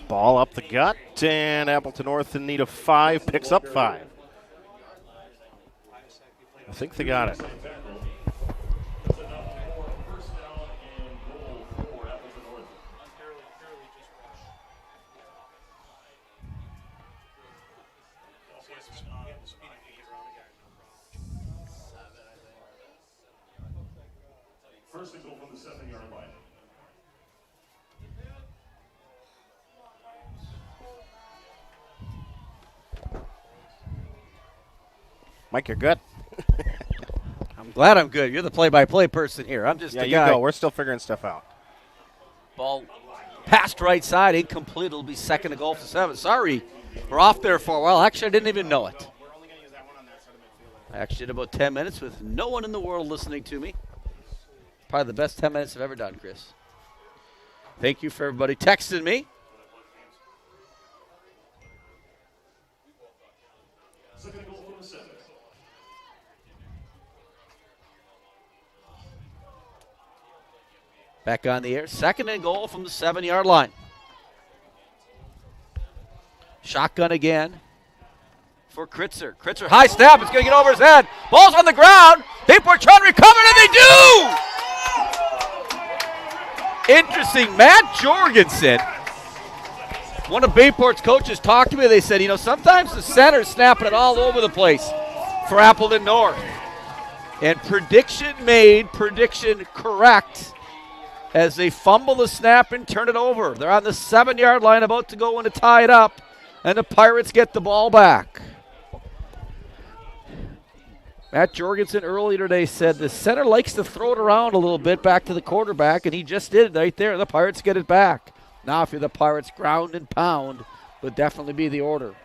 Ball up the gut, and Appleton North in need of 5, picks up 5. I think they got it. First and goal from the 7-yard line. Mike, you're good. I'm glad I'm good. You're the play-by-play person here. I'm just a guy. Yeah, you go. We're still figuring stuff out. Ball passed right side, incomplete. It'll be second and goal for 7. Sorry, we're off there for a while. Actually, I didn't even know it. I actually did about 10 minutes with no one in the world listening to me. Probably the best 10 minutes I've ever done, Chris. Thank you for everybody texting me. Back on the air. Second and goal from the 7-yard line. Shotgun again for Kritzer. Kritzer, high snap. It's going to get over his head. Ball's on the ground. Bayport trying to recover, and they do! Interesting. Matt Jorgensen, one of Bayport's coaches, talked to me. They said, sometimes the center's snapping it all over the place for Appleton North. And prediction made, prediction correct, as they fumble the snap and turn it over. They're on the 7-yard line, about to go in to tie it up, and the Pirates get the ball back. Matt Jorgensen earlier today said the center likes to throw it around a little bit back to the quarterback, and he just did it right there. The Pirates get it back. Now if you're the Pirates, ground and pound would definitely be the order.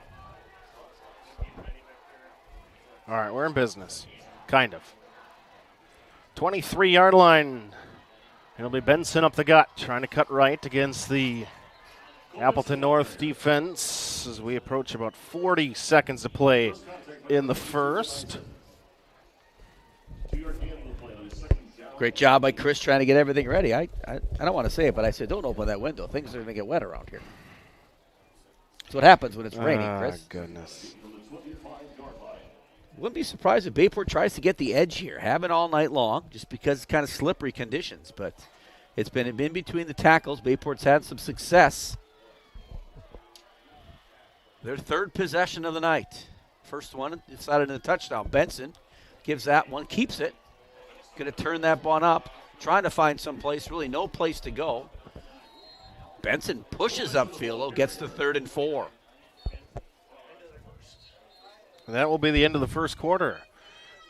All right, we're in business. Kind of. 23-yard line. It'll be Benson up the gut, trying to cut right against the Appleton North defense as we approach about 40 seconds to play in the first. Great job by Chris trying to get everything ready. I don't want to say it, but I said don't open that window. Things are going to get wet around here. That's what happens when it's raining, Chris. Goodness. Wouldn't be surprised if Bayport tries to get the edge here. Haven't all night long, just because it's kind of slippery conditions. But it's been in between the tackles. Bayport's had some success. Their third possession of the night. First one decided in a touchdown. Benson gives that one, keeps it. Going to turn that one up. Trying to find some place, really no place to go. Benson pushes upfield, though, gets to 3rd and 4. That will be the end of the first quarter,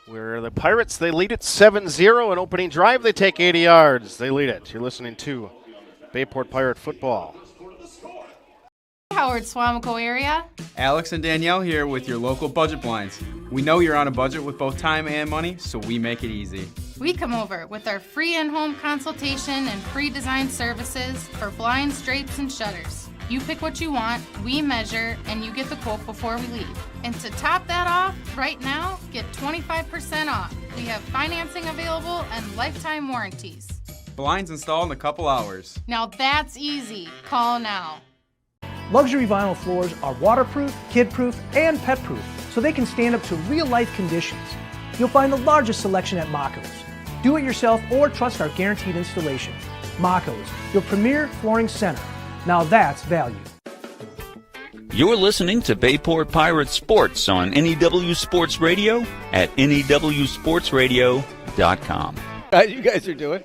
where the Pirates, they lead it 7-0. An opening drive, they take 80 yards. They lead it. You're listening to Bayport Pirate Football. Howard, Swamico area. Alex and Danielle here with your local budget blinds. We know you're on a budget with both time and money, so we make it easy. We come over with our free in-home consultation and free design services for blinds, drapes, and shutters. You pick what you want, we measure, and you get the quote before we leave. And to top that off, right now, get 25% off. We have financing available and lifetime warranties. Blinds installed in a couple hours. Now that's easy. Call now. Luxury vinyl floors are waterproof, kid-proof, and pet-proof, so they can stand up to real-life conditions. You'll find the largest selection at Mako's. Do it yourself or trust our guaranteed installation. Mako's, your premier flooring center. Now that's value. You're listening to Bayport Pirates Sports on NEW Sports Radio at newsportsradio.com. How you guys are doing?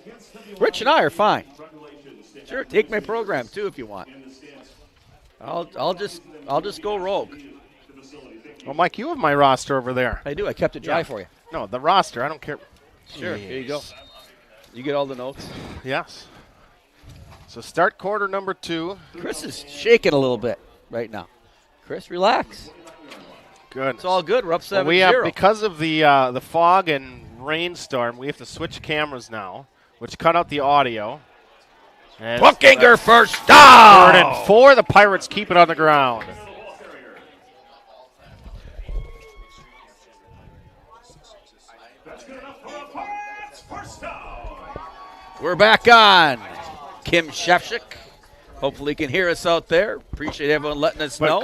Rich and I are fine. Sure, take my program too if you want. I'll just go rogue. Well, Mike, you have my roster over there. I do. I kept it dry for you. No, the roster. I don't care. Sure. Here you go. You get all the notes. Yes. So start quarter number 2. Chris is shaking a little bit right now. Chris, relax. Good. It's all good. We're up 7-0. Well, we have, because of the fog and rainstorm, we have to switch cameras now, which cut out the audio. Bookinger first down. 3rd and 4. The Pirates keep it on the ground. We're back on. Kim Shefchik Hopefully you can hear us out there. Appreciate everyone letting us know.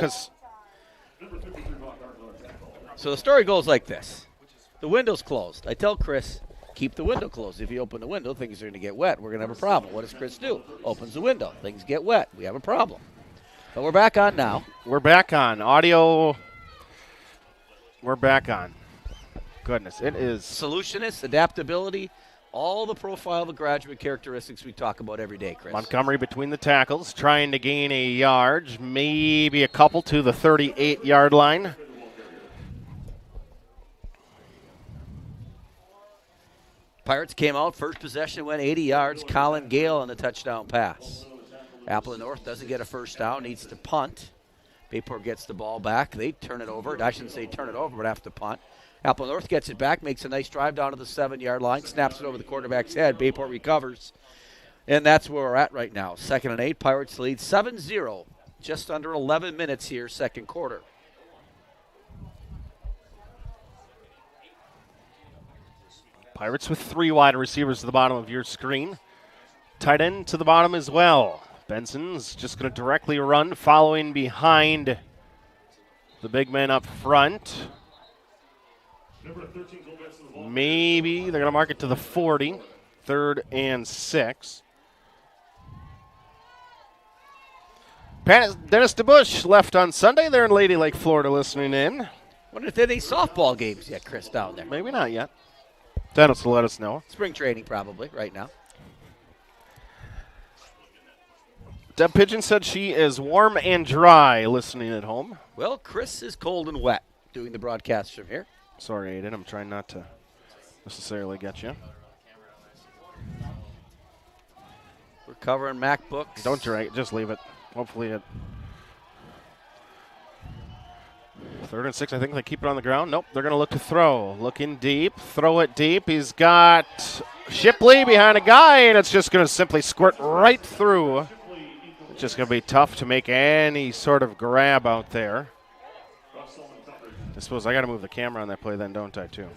So the story goes like this. The window's closed. I tell Chris, keep the window closed. If you open the window, things are going to get wet. We're going to have a problem. What does Chris do? Opens the window. Things get wet. We have a problem. But we're back on now. We're back on. Audio. We're back on. Goodness, it is. Solutionist, adaptability, all the profile of the graduate characteristics we talk about every day, Chris. Montgomery between the tackles, trying to gain a yard, maybe a couple to the 38-yard line. Pirates came out, first possession went 80 yards. Colin Gale on the touchdown pass. Appleton North doesn't get a first down, needs to punt. Bayport gets the ball back. They turn it over. I shouldn't say turn it over, but have to punt. Appleton North gets it back, makes a nice drive down to the 7-yard line, snaps it over the quarterback's head. Bayport recovers. And that's where we're at right now. 2nd and 8. Pirates lead 7-0. Just under 11 minutes here, second quarter. Pirates with 3 wide receivers to the bottom of your screen. Tight end to the bottom as well. Benson's just going to directly run, following behind the big man up front. Maybe they're going to mark it to the 40. 3rd and 6. Dennis DeBush left on Sunday. They're in Lady Lake, Florida, listening in. Wonder if there are any softball games yet, Chris, down there. Maybe not yet. Dennis will let us know. Spring training probably right now. Deb Pigeon said she is warm and dry listening at home. Well, Chris is cold and wet doing the broadcast from here. Sorry, Aiden. I'm trying not to necessarily get you. We're covering MacBooks. Don't drag it. Just leave it. Hopefully it. 3rd and 6. I think they keep it on the ground. Nope. They're going to look to throw. Looking deep. Throw it deep. He's got Shipley behind a guy, and it's just going to simply squirt right through. It's just going to be tough to make any sort of grab out there. I suppose I got to move the camera on that play then, don't I, too?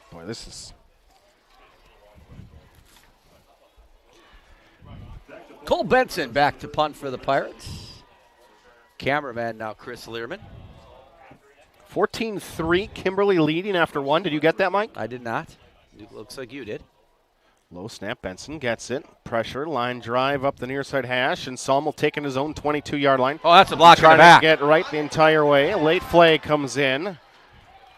Boy, this is... Cole Benson back to punt for the Pirates. Cameraman now Chris Learman. 14-3, Kimberly leading after 1. Did you get that, Mike? I did not. It looks like you did. Low snap, Benson gets it. Pressure, line drive up the near side hash, and Salmel taking his own 22-yard line. Oh, that's a block in the Trying back. to get right the entire way. A late flag comes in,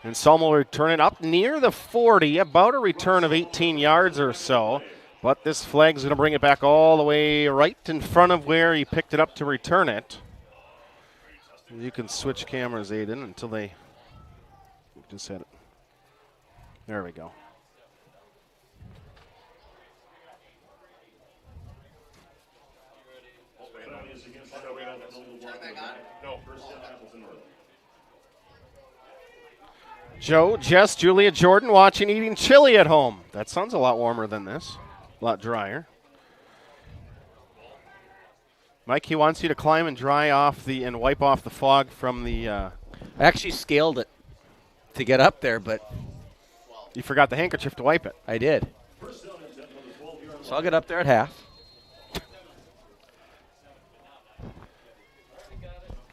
and Salmel will return it up near the 40, about a return of 18 yards or so. But this flag's going to bring it back all the way right in front of where he picked it up to return it. You can switch cameras, Aiden, until they just hit it. There we go. Joe, Jess, Julia, Jordan watching eating chili at home. That sounds a lot warmer than this. A lot drier. Mike, he wants you to climb and dry off and wipe off the fog from the... I actually scaled it to get up there, but... You forgot the handkerchief to wipe it. I did. So I'll get up there at half.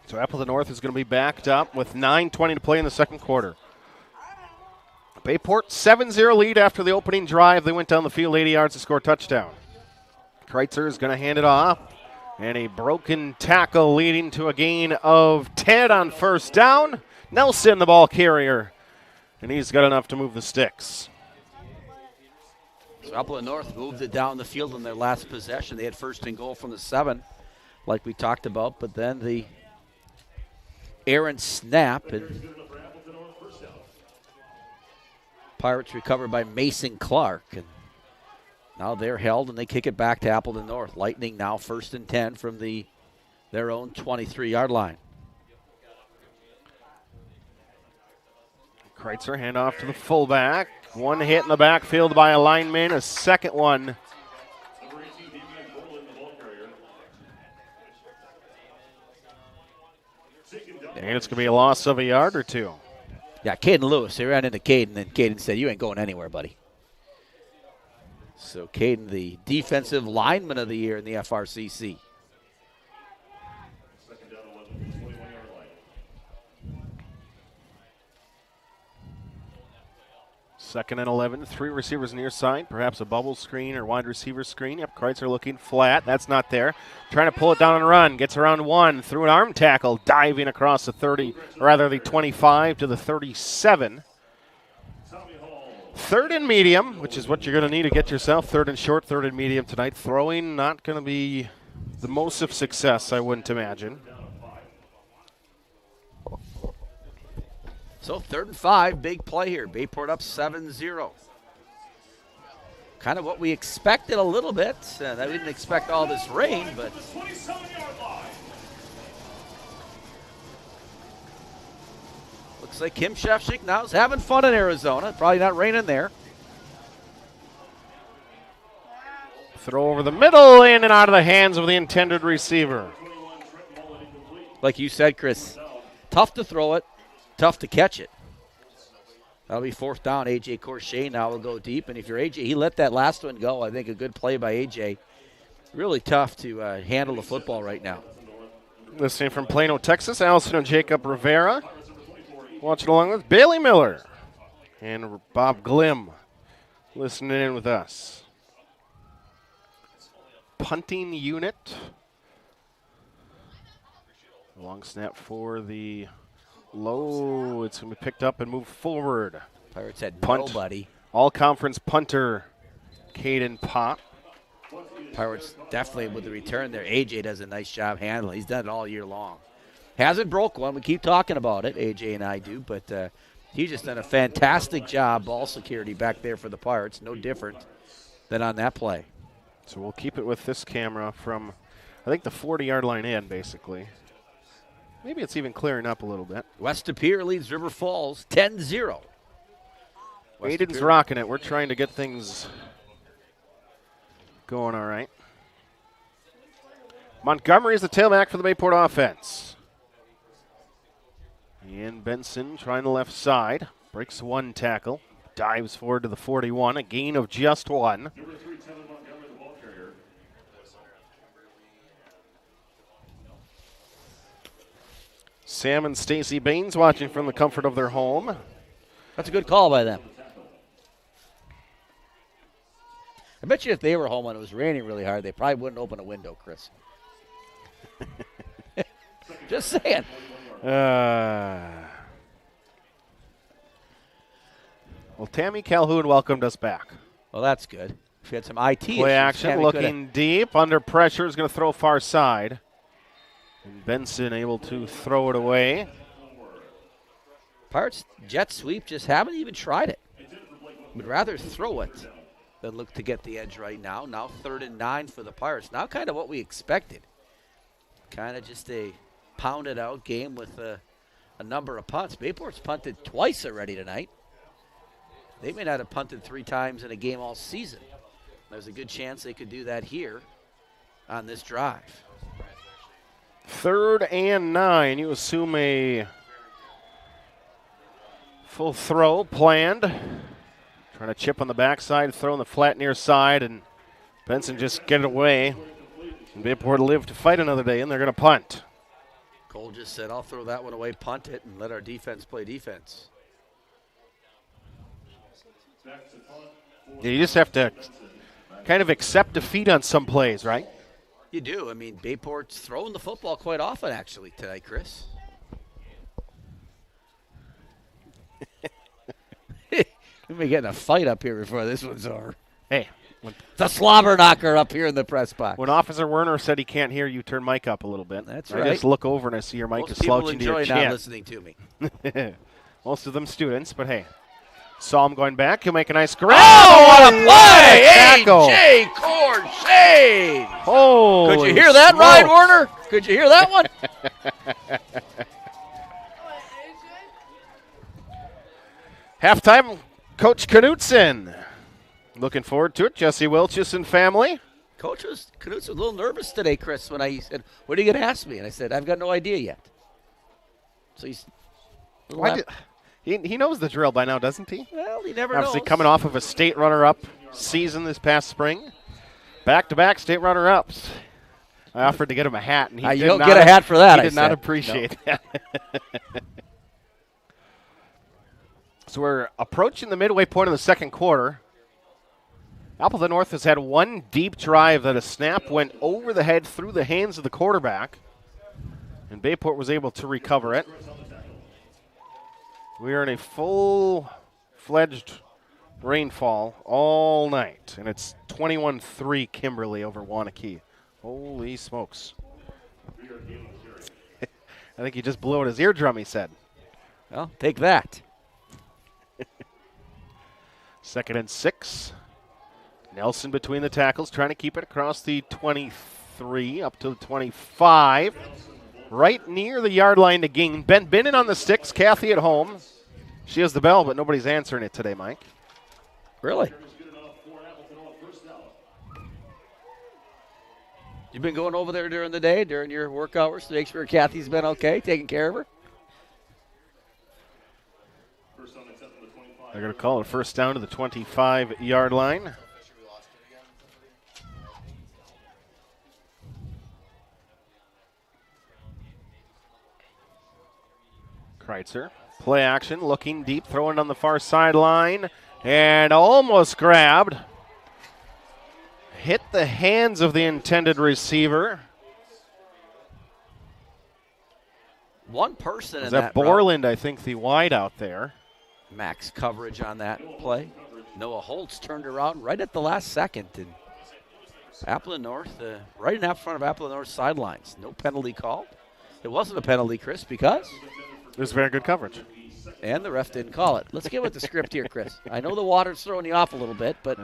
So Appleton North is going to be backed up with 9:20 to play in the second quarter. Bayport 7-0 lead after the opening drive. They went down the field 80 yards to score a touchdown. Kreitzer is going to hand it off. And a broken tackle leading to a gain of 10 on first down. Nelson, the ball carrier. And he's got enough to move the sticks. So Appleton North moved it down the field in their last possession. They had 1st and goal from the 7, like we talked about. But then the errant snap, and Pirates recovered by Mason Clark. And now they're held, and they kick it back to Appleton North. Lightning now 1st and 10 from their own 23-yard line. Kreitzer handoff to the fullback. One hit in the backfield by a lineman. A second one. And it's going to be a loss of a yard or 2. Yeah, Caden Lewis. They ran into Caden, and Caden said, "You ain't going anywhere, buddy." So Caden, the defensive lineman of the year in the FRCC. Second down 11 from the 21-yard line. Second and 11, 3 receivers near side, perhaps a bubble screen or wide receiver screen. Yep, Kreitzer looking flat. That's not there. Trying to pull it down and run. Gets around 1 through an arm tackle, diving across the 30, or rather the 25 to the 37. Third and medium, which is what you're going to need to get yourself. Third and short, third and medium tonight. Throwing not going to be the most of success, I wouldn't imagine. So 3rd and 5, big play here. Bayport up 7-0. Kind of what we expected a little bit. We didn't expect all this rain, but 27-yard line. looks like Kim Shefchik now is having fun in Arizona. Probably not raining there. Throw over the middle, in and out of the hands of the intended receiver. Like you said, Chris, tough to throw it, tough to catch it. That'll be 4th down. A.J. Corshane now will go deep. And if you're A.J., he let that last one go. I think a good play by A.J. Really tough to handle the football right now. Listening from Plano, Texas, Allison and Jacob Rivera. Watching along with Bailey Miller and Bob Glim listening in with us. Punting unit. Long snap for the low. It's going to be picked up and moved forward. Pirates had Punt. nobody. All-conference punter Caden Pop. Pirates definitely with the return there. A.J. does a nice job handling. He's done it all year long. Hasn't broke one. We keep talking about it, A.J. and I do, but he's just done a fantastic job, ball security back there for the Pirates. No different than on that play. So we'll keep it with this camera from, I think, the 40-yard line in, basically. Maybe it's even clearing up a little bit. West De Pere leads River Falls 10-0. Aiden's rocking it. We're trying to get things going all right. Montgomery is the tailback for the Bayport offense. And Benson trying the left side. Breaks one tackle. Dives forward to the 41. A gain of just 1. Number 3, Taylor Montgomery, the ball carrier. Sam and Stacy Baines watching from the comfort of their home. That's a good call by them. I bet you if they were home and it was raining really hard, they probably wouldn't open a window, Chris. Just saying. Well, Tammy Calhoun welcomed us back. Well, that's good. If you had some IT issues, Play action, Tammy looking deep, under pressure, is going to throw far side. And Benson able to throw it away. Pirates jet sweep just haven't even tried it. Would rather throw it than look to get the edge right now. Now 3rd and 9 for the Pirates. Now kind of what we expected. Kind of just a pounded out game with a number of punts. Bayport's punted twice already tonight. They may not have punted 3 times in a game all season. There's a good chance they could do that here on this drive. 3rd and 9. You assume a full throw planned. Trying to chip on the backside, throw on the flat near side, and Benson just get it away. And Bayport live to fight another day, and they're going to punt. Cole just said, I'll throw that one away, punt it, and let our defense play defense. Yeah, you just have to kind of accept defeat on some plays, right? You do. I mean, Bayport's throwing the football quite often, actually, tonight, Chris. We may get in a fight up here before this one's over. Hey. The slobber knocker up here in the press box. When Officer Werner said he can't hear you, turn mic up a little bit. That's I right. just look over and I see your mic Most is people slouching to your enjoy chin. not listening to me. Most of them students, but hey. Saw him going back. He'll make a nice grab. Oh, what a play! Tackle. A.J. Corshane! Holy Could you hear that, smokes. Ryan Werner? Could you hear that one? Halftime, Coach Knutson. Looking forward to it. Jesse Wilchis and family. Coach Knutson was a little nervous today, Chris, when I said, what are you going to ask me? And I said, I've got no idea yet. So he's He knows the drill by now, doesn't he? well, he never Obviously knows. coming off of a state runner-up season this past spring. Back-to-back state runner-ups. I offered to get him a hat, and he You did don't not, get a hat for that, He did I not said. appreciate that. So we're approaching the midway point of the second quarter. Appleton North has had one deep drive that a snap went over the head through the hands of the quarterback, and Bayport was able to recover it. We are in a full-fledged rainfall all night, and it's 21-3 Kimberly over Wanakee. Holy smokes. I think he just blew out his eardrum, he said. Well, take that. 2nd and 6. Nelson between the tackles, trying to keep it across the 23 up to the 25. Right near the yard line to gain. Ben Binnen on the sticks, Kathy at home. She has the bell, but nobody's answering it today, Mike. Really? You've been going over there during the day, during your work hours, to make sure Kathy's been okay, taking care of her? They're going to call it first down to the 25-yard line. Kreitzer, play action, looking deep, throwing on the far sideline, and almost grabbed. Hit the hands of the intended receiver. One person in Was that that Borland, I think, the wide out there. Max coverage on that play. Noah Holtz turned around right at the last second. And Appleton North, right in front of Appleton North sidelines. No penalty called. It wasn't a penalty, Chris, because? It was very good coverage. And the ref didn't call it. Let's get with the script here, Chris. I know the water's throwing you off a little bit, but.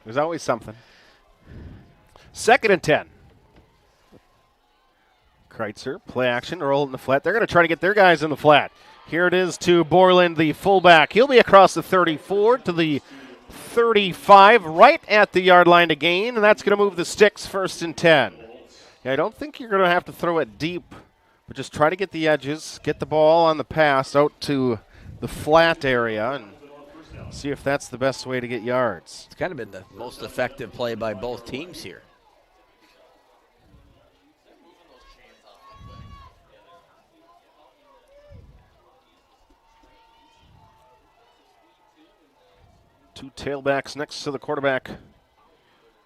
There's always something. 2nd and 10. Kreitzer, play action, roll it in the flat. They're going to try to get their guys in the flat. Here it is to Borland, the fullback. He'll be across the 34 to the 35, right at the yard line to gain, and that's going to move the sticks 1st and 10. Yeah, I don't think you're going to have to throw it deep, but just try to get the edges, get the ball on the pass out to the flat area, and see if that's the best way to get yards. It's kind of been the most effective play by both teams here. Two tailbacks next to the quarterback.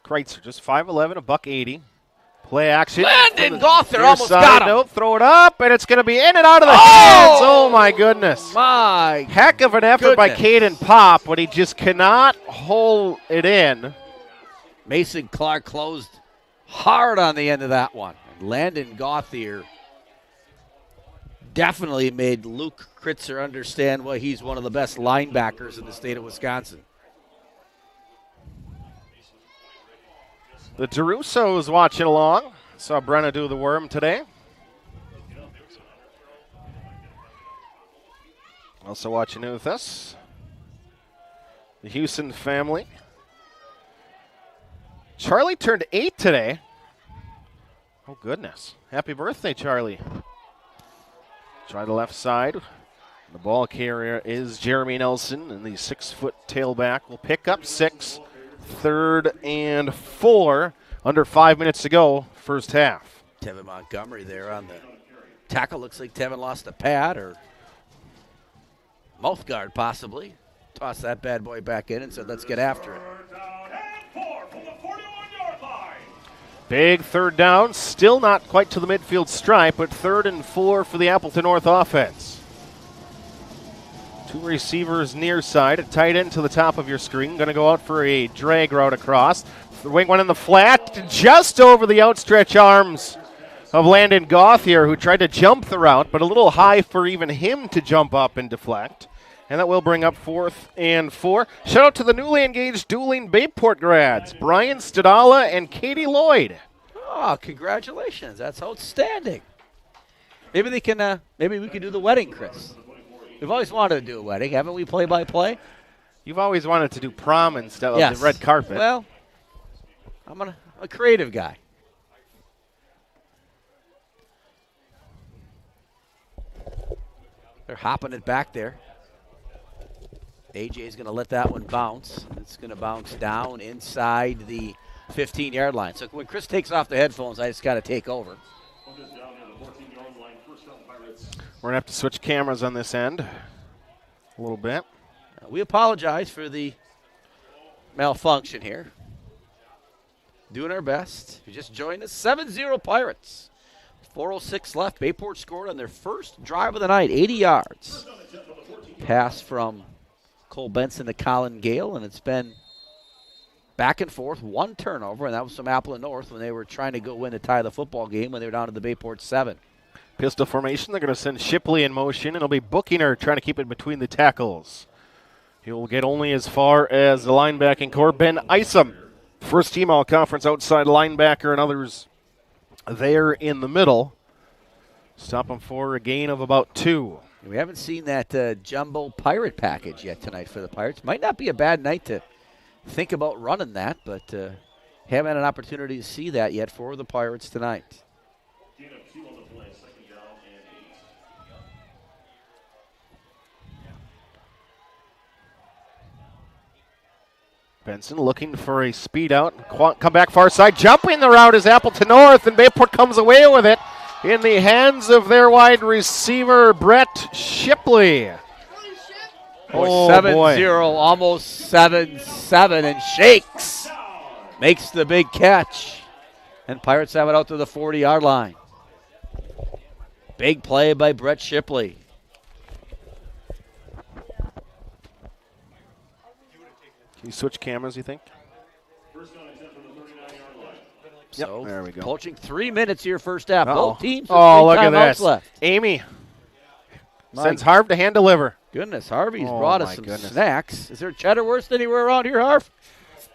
Kreitzer, just 5'11", $180. Play action. Landon Gother almost got him. Nope, throw it up, and it's going to be in and out of the hands. Oh, my goodness. My Heck of an effort by goodness. Caden Pop, but he just cannot hold it in. Mason Clark closed hard on the end of that one. And Landon Gothier definitely made Luke Kreitzer understand why he's one of the best linebackers in the state of Wisconsin. The DeRusso's watching along. Saw Brenna do the worm today. Also watching with us, the Houston family. Charlie turned 8 today. Oh, goodness. Happy birthday, Charlie. Try the left side. The ball carrier is Jeremy Nelson, and the 6-foot tailback will pick up 6. 3rd and 4. Under 5 minutes to go, first half. Tevin Montgomery there on the tackle. Looks like Tevin lost a pad or mouth guard possibly. Toss that bad boy back in and said, let's get after it. Big 3rd down. Still not quite to the midfield stripe, but 3rd and 4 for the Appleton North offense. Two receivers near side, a tight end to the top of your screen. Going to go out for a drag route across. The wing one in the flat, just over the outstretched arms of Landon Gothier, who tried to jump the route, but a little high for even him to jump up and deflect. And that will bring up 4th and 4. Shout out to the newly engaged dueling Bayport grads, Brian Stadala and Katie Lloyd. Oh, congratulations. That's outstanding. Maybe they can. Maybe we can do the wedding, Chris. We've always wanted to do a wedding, haven't we, play-by-play? You've always wanted to do prom instead of Yes. the red carpet. Well, I'm a creative guy. They're hopping it back there. AJ's going to let that one bounce. It's going to bounce down inside the 15-yard line. So when Chris takes off the headphones, I just got to take over. We're going to have to switch cameras on this end a little bit. We apologize for the malfunction here. Doing our best. You just joined us. 7-0 Pirates. 4:06 left. Bayport scored on their first drive of the night, 80 yards. Pass from Cole Benson to Colin Gale, and it's been back and forth, one turnover, and that was from Appleton North when they were trying to go in to tie the football game when they were down to the Bayport 7. Pistol formation. They're going to send Shipley in motion, and it'll be Bookinger trying to keep it between the tackles. He'll get only as far as the linebacking core. Ben Isom, first team all-conference outside linebacker, and others there in the middle. Stop him for a gain of about 2. We haven't seen that jumbo Pirate package yet tonight for the Pirates. Might not be a bad night to think about running that, but haven't had an opportunity to see that yet for the Pirates tonight. Benson looking for a speed out. Come back far side. Jumping the route is Appleton North, and Bayport comes away with it in the hands of their wide receiver, Brett Shipley. Oh, 7-0, almost 7-7, and shakes. Makes the big catch. And Pirates have it out to the 40-yard line. Big play by Brett Shipley. Can you switch cameras, you think? So, yep, there we go. Approaching 3 minutes here first half. Both teams with look at timeouts this. left. Amy sends Harv to hand deliver. Goodness, Harvey's brought us some snacks. Is there cheddar worse anywhere around here, Harv?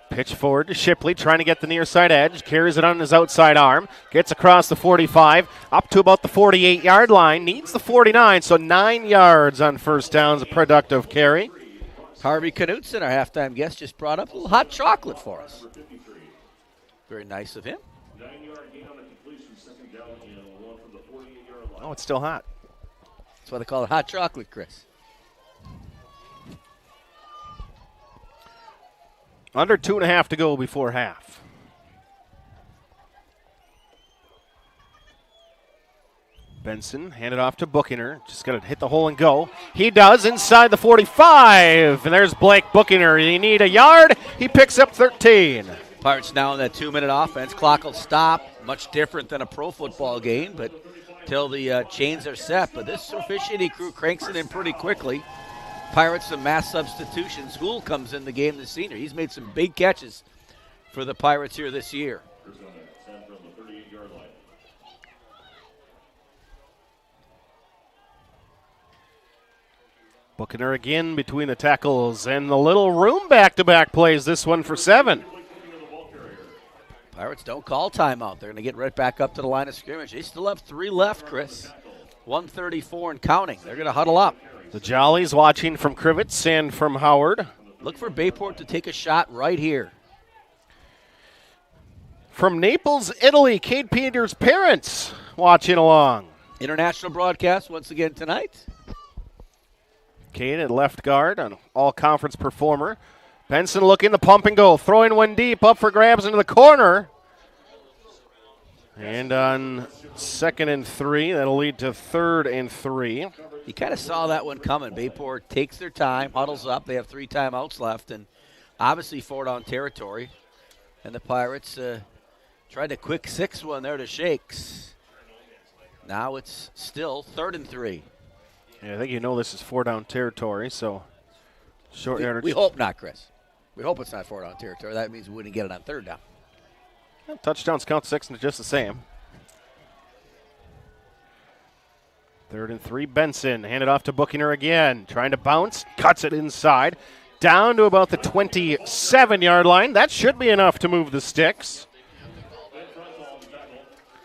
Pitch forward to Shipley, trying to get the near side edge. Carries it on his outside arm. Gets across the 45, up to about the 48-yard line. Needs the 49, so 9 yards on first downs. A productive carry. Harvey Knutson, our halftime guest, just brought up a little hot chocolate for us. Very nice of him. Oh, it's still hot. That's why they call it hot chocolate, Chris. Under 2.5 to go before half. Benson handed off to Bookinger. Just got to hit the hole and go. He does inside the 45. And there's Blake Bookinger. You need a yard. He picks up 13. Pirates now in that 2-minute offense. Clock will stop. Much different than a pro football game, but till the chains are set. But this officiating crew cranks it in pretty quickly. Pirates, some mass substitutions. Gould comes in the game, the senior. He's made some big catches for the Pirates here this year. Bookinger again between the tackles and the little room back-to-back plays. This one for 7. Pirates don't call timeout. They're going to get right back up to the line of scrimmage. They still have 3 left, Chris. 1:34 and counting. They're going to huddle up. The Jollies watching from Krivitz and from Howard. Look for Bayport to take a shot right here. From Naples, Italy, Kate Peters' parents watching along. International broadcast once again tonight. Kate at left guard, an all-conference performer. Benson looking to pump and go, throwing one deep, up for grabs into the corner. And on 2nd and 3, that'll lead to 3rd and 3. You kind of saw that one coming. Bayport takes their time, huddles up. They have 3 timeouts left, and obviously 4-down territory. And the Pirates tried a quick 6-1 there to Shakes. Now it's still 3rd and 3. Yeah, I think you know this is 4-down territory, so short yardage. We hope not, Chris. We hope it's not 4-down territory. That means we wouldn't get it on 3rd down. Well, touchdowns count 6 and just the same. 3rd and 3, Benson. Handed off to Bookinger again. Trying to bounce. Cuts it inside. Down to about the 27-yard line. That should be enough to move the sticks.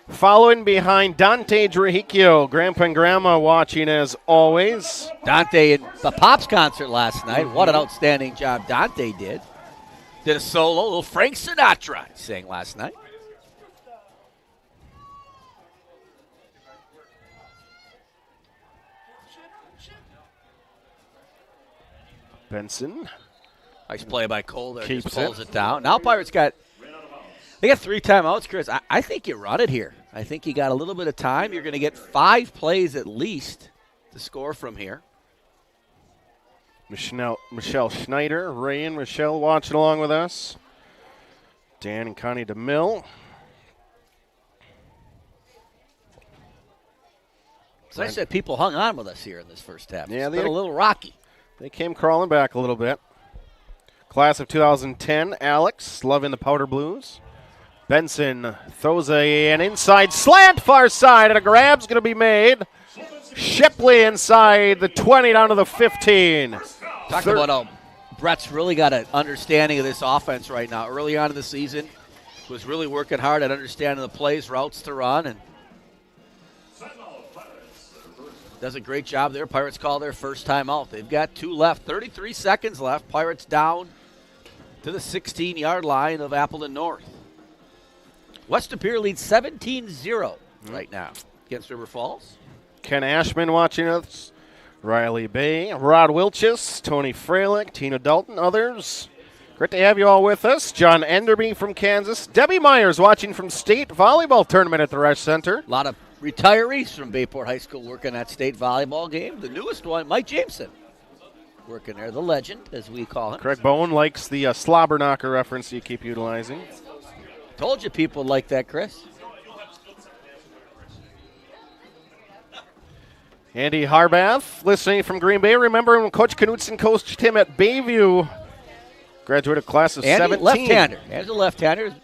Following behind Dante Drahicchio. Grandpa and Grandma watching as always. Dante in the Pops concert last night. What an outstanding job Dante did. Did a solo, little Frank Sinatra he sang last night. Benson. Nice play by Cole there. Keeps Just pulls it. it down. Now Pirates got 3 timeouts, Chris. I think you run it here. I think you got a little bit of time. You're going to get 5 plays at least to score from here. Michelle Schneider, Ray and Michelle watching along with us. Dan and Connie DeMille. As I said, people hung on with us here in this first half. Yeah, It's been a little rocky. They came crawling back a little bit. Class of 2010, Alex, loving the powder blues. Benson throws an inside slant far side, and a grab's going to be made. Shipley inside the 20 down to the 15. Talk about how Brett's really got an understanding of this offense right now. Early on in the season, was really working hard at understanding the plays, routes to run, and does a great job there. Pirates call their first time out. They've got 2 left, 33 seconds left. Pirates down to the 16-yard line of Appleton North. West De Pere leads 17-0 right now against River Falls. Ken Ashman watching us. Riley Bay, Rod Wilches, Tony Freilich, Tina Dalton, others. Great to have you all with us. John Enderby from Kansas. Debbie Myers watching from state volleyball tournament at the Resch Center. A lot of retirees from Bayport High School working that state volleyball game. The newest one, Mike Jameson, working there, the legend, as we call him. Craig Bowen likes the slobber knocker reference you keep utilizing. Told you people like that, Chris. Andy Harbath, listening from Green Bay. Remember when Coach Knutson coached him at Bayview? Graduated class of Andy, 17. left-hander. Andy's a left-hander.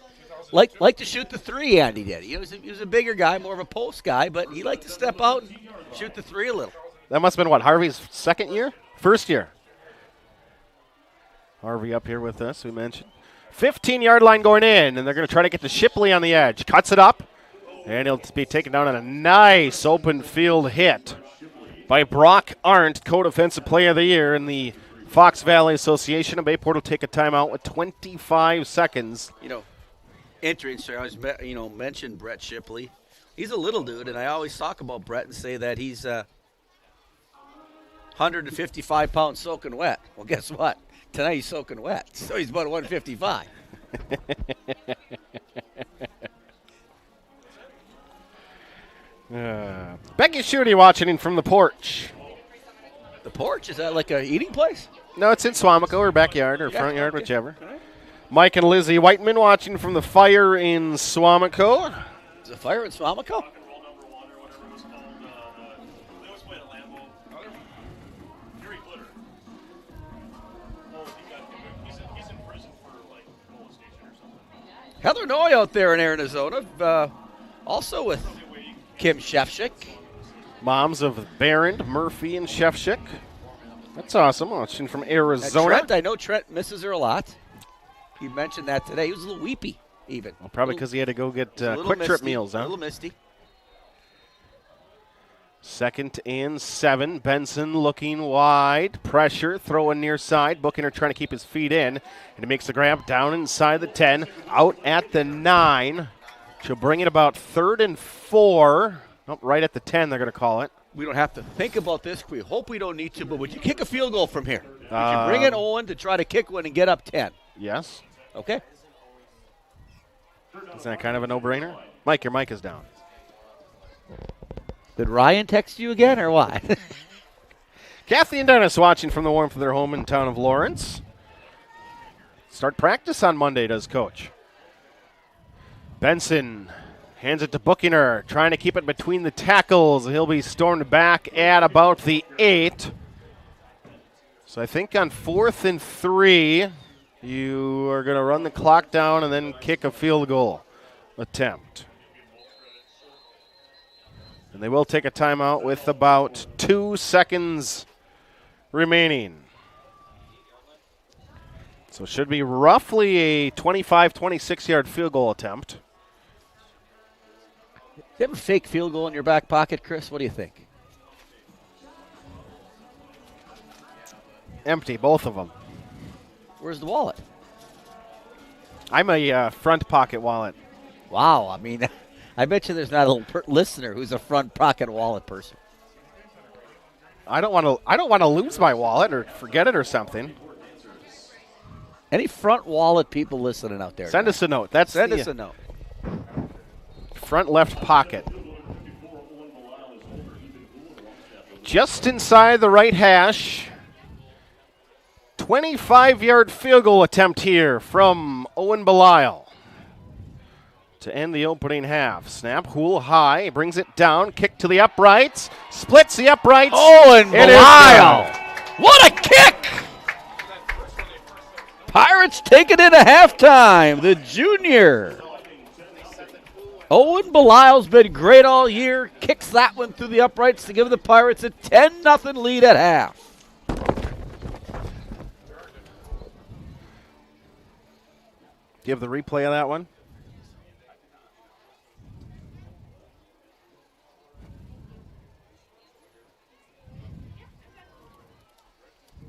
Like to shoot the 3, Andy did. He was a bigger guy, more of a post guy, but he liked to step out and shoot the 3 a little. That must have been, what, Harvey's second year? First year. Harvey up here with us, we mentioned. 15-yard line going in, and they're going to try to get to Shipley on the edge. Cuts it up, and he'll be taken down on a nice open field hit by Brock Arndt, co-defensive player of the year in the Fox Valley Association. And Bayport will take a timeout with 25 seconds. Interesting. I always mentioned Brett Shipley. He's a little dude, and I always talk about Brett and say that he's 155 pounds soaking wet. Well, guess what? Tonight he's soaking wet, so he's about 155. Becky Schutte watching in from the porch. The porch, is that like a eating place? No, it's in Swamico or backyard or front yard, whichever. Mike and Lizzie Whiteman watching from the fire in Swamico. Is it fire in Swamico? Heather Noy out there in Arizona, also with Kim Shefchik. Moms of Barron, Murphy, and Shefchik. That's awesome. Watching from Arizona. Trent, I know Trent misses her a lot. He mentioned that today. He was a little weepy, even. Well, probably because he had to go get quick trip meals, huh? A little misty. 2nd and 7. Benson looking wide. Pressure, throwing near side. Bookener trying to keep his feet in. And he makes the grab down inside the 10. Out at the 9. She'll bring it about 3rd and 4. Nope, right at the 10 they're going to call it. We don't have to think about this. We hope we don't need to, but would you kick a field goal from here? Would you bring in Owen to try to kick one and get up 10? Yes. Okay. Is that kind of a no-brainer? Mike, your mic is down. Did Ryan text you again or what? Kathy and Dennis watching from the warmth of their home in town of Lawrence. Start practice on Monday, does Coach. Benson hands it to Bookener, trying to keep it between the tackles. He'll be stormed back at about the 8. So I think on 4th and 3, you are going to run the clock down and then kick a field goal attempt. And they will take a timeout with about 2 seconds remaining. So it should be roughly a 25, 26-yard field goal attempt. Do you have a fake field goal in your back pocket, Chris? What do you think? Empty, both of them. Where's the wallet? I'm a front pocket wallet. Wow, I mean, I bet you there's not a listener who's a front pocket wallet person. I don't want to lose my wallet or forget it or something. Any front wallet people listening out there? Send us a note. Send us a note. Front left pocket. Just inside the right hash. 25-yard field goal attempt here from Owen Belisle to end the opening half. Snap, Hool high, brings it down, kick to the uprights, splits the uprights. Owen Belisle! What a kick! Pirates take it into halftime. The junior. Owen Belisle's been great all year. Kicks that one through the uprights to give the Pirates a 10-0 lead at half. Do you have the replay of that one?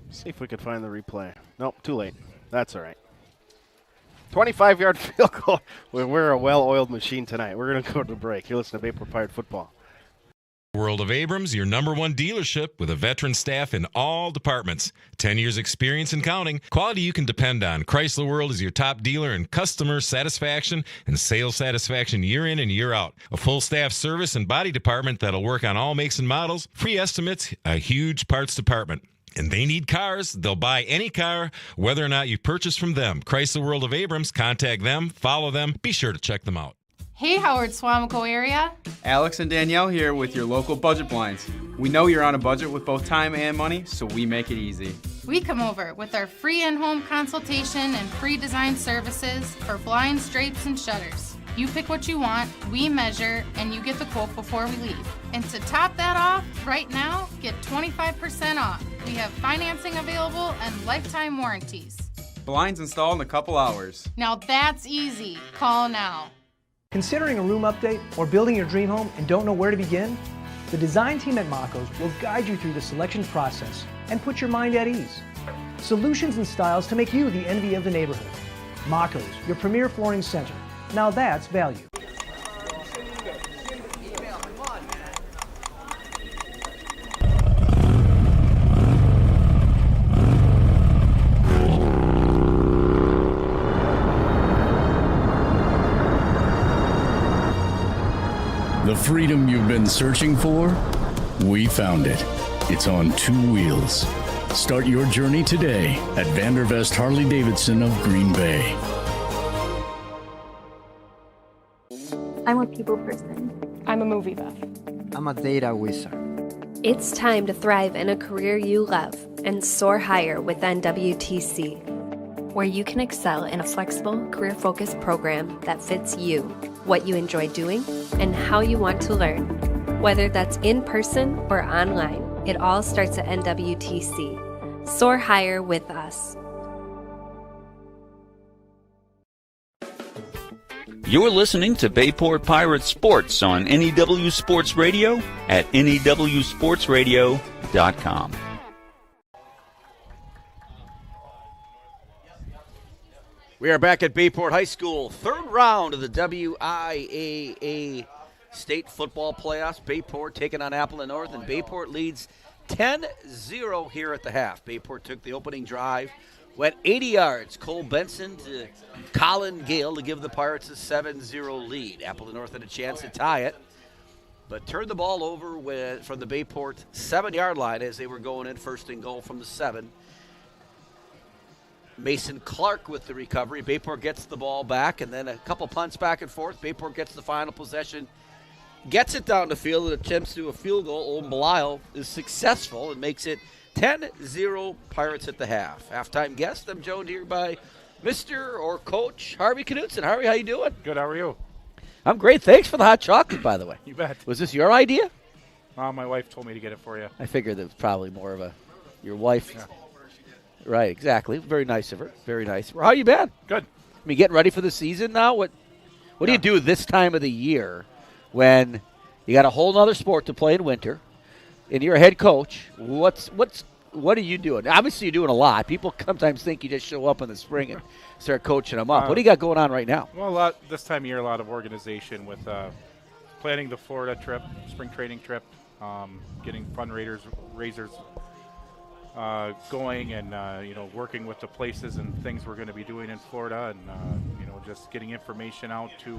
See if we could find the replay. Nope, too late. That's all right. 25-yard field goal. We're a well-oiled machine tonight. We're going to go to break. You're listening to Bayport Pirate Football. World of Abrams, your #1 dealership with a veteran staff in all departments. 10 years experience and counting. Quality you can depend on. Chrysler World is your top dealer in customer satisfaction and sales satisfaction year in and year out. A full staff service and body department that'll work on all makes and models. Free estimates, a huge parts department. And they need cars. They'll buy any car, whether or not you purchase from them. Chrysler World of Abrams. Contact them. Follow them. Be sure to check them out. Hey, Howard Swamico area. Alex and Danielle here with your local budget blinds. We know you're on a budget with both time and money, so we make it easy. We come over with our free in-home consultation and free design services for blinds, drapes, and shutters. You pick what you want, we measure, and you get the quote before we leave. And to top that off, right now, get 25% off. We have financing available and lifetime warranties. Blinds installed in a couple hours. Now that's easy. Call now. Considering a room update or building your dream home and don't know where to begin? The design team at Mako's will guide you through the selection process and put your mind at ease. Solutions and styles to make you the envy of the neighborhood. Mako's, your premier flooring center. Now that's value. The freedom you've been searching for? We found it. It's on 2 wheels. Start your journey today at Vandervest Harley-Davidson of Green Bay. I'm a people person. I'm a movie buff. I'm a data wizard. It's time to thrive in a career you love and soar higher with NWTC, where you can excel in a flexible, career-focused program that fits you, what you enjoy doing, and how you want to learn. Whether that's in person or online, it all starts at NWTC. Soar higher with us. You're listening to Bayport Pirate Sports on NEW Sports Radio at newsportsradio.com. We are back at Bayport High School, third round of the WIAA State Football Playoffs. Bayport taking on Appleton North, and Bayport leads 10-0 here at the half. Bayport took the opening drive, went 80 yards. Cole Benson to Colin Gale to give the Pirates a 7-0 lead. Appleton North had a chance to tie it, but turned the ball over from the Bayport 7-yard line as they were going in first and goal from the 7. Mason Clark with the recovery. Bayport gets the ball back, and then a couple punts back and forth. Bayport gets the final possession, gets it down the field, and attempts to do a field goal. Owen Belisle is successful and makes it 10-0 Pirates at the half. Halftime guest, I'm joined here by Mr. or Coach Harvey Knutson. Harvey, how you doing? Good, how are you? I'm great. Thanks for the hot chocolate, by the way. You bet. Was this your idea? My wife told me to get it for you. I figured it was probably more of your wife. Yeah. Right, exactly. Very nice of her. Very nice. How you been? Good. I mean, getting ready for the season now? What do you do this time of the year when you got a whole other sport to play in winter and you're a head coach? What are you doing? Obviously, you're doing a lot. People sometimes think you just show up in the spring and start coaching them up. What do you got going on right now? Well, this time of year, a lot of organization with planning the Florida trip, spring training trip. getting fundraisers going, and working with the places and things we're going to be doing in Florida, and just getting information out to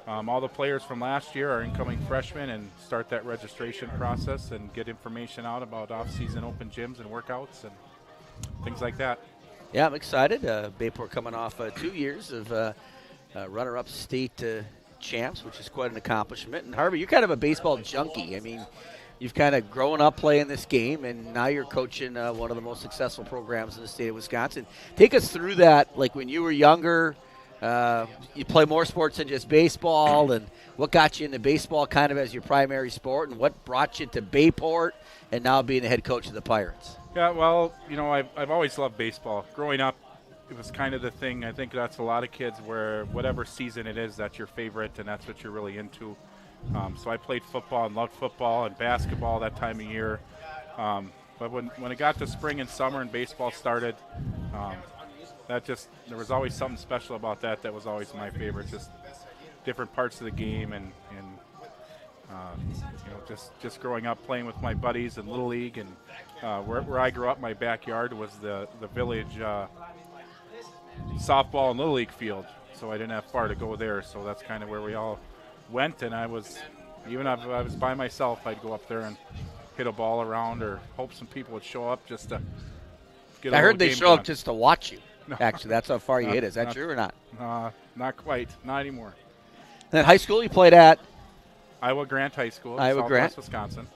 all the players from last year, our incoming freshmen, and start that registration process and get information out about off-season open gyms and workouts and things like that. Yeah, I'm excited. Bayport coming off 2 years of runner-up state champs, which is quite an accomplishment. And Harvey, you're kind of a baseball junkie. I mean, you've kind of grown up playing this game, and now you're coaching one of the most successful programs in the state of Wisconsin. Take us through that, like when you were younger. You play more sports than just baseball, and what got you into baseball kind of as your primary sport, and what brought you to Bayport and now being the head coach of the Pirates? Yeah, well, I've always loved baseball. Growing up, it was kind of the thing. I think that's a lot of kids where whatever season it is, that's your favorite, and that's what you're really into. So I played football and loved football and basketball that time of year. But when it got to spring and summer and baseball started, there was always something special about that. That was always my favorite. Just different parts of the game, and just growing up playing with my buddies in Little League, and where I grew up, my backyard was the village softball and Little League field. So I didn't have far to go there. So that's kind of where we all went. And even if I was by myself, I'd go up there and hit a ball around, or hope some people would show up just to get a I heard they game show done. up just to watch you. No. Actually, that's how far you hit. Is that true or not? Not quite. Not anymore. And then high school, you played at Iowa Grant High School, Iowa Grant, Southwest Wisconsin.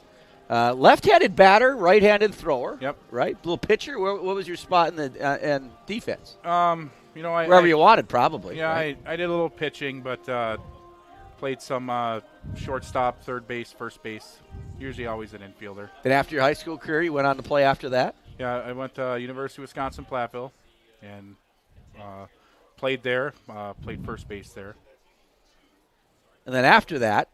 Left-handed batter, right-handed thrower. Yep. Right. Little pitcher. What was your spot in the and defense? Wherever you wanted, probably. Yeah, right? I did a little pitching, but played some shortstop, third base, first base. Usually, always an infielder. And after your high school career, you went on to play after that. Yeah, I went to University of Wisconsin-Platteville and played there. Played first base there. And then after that,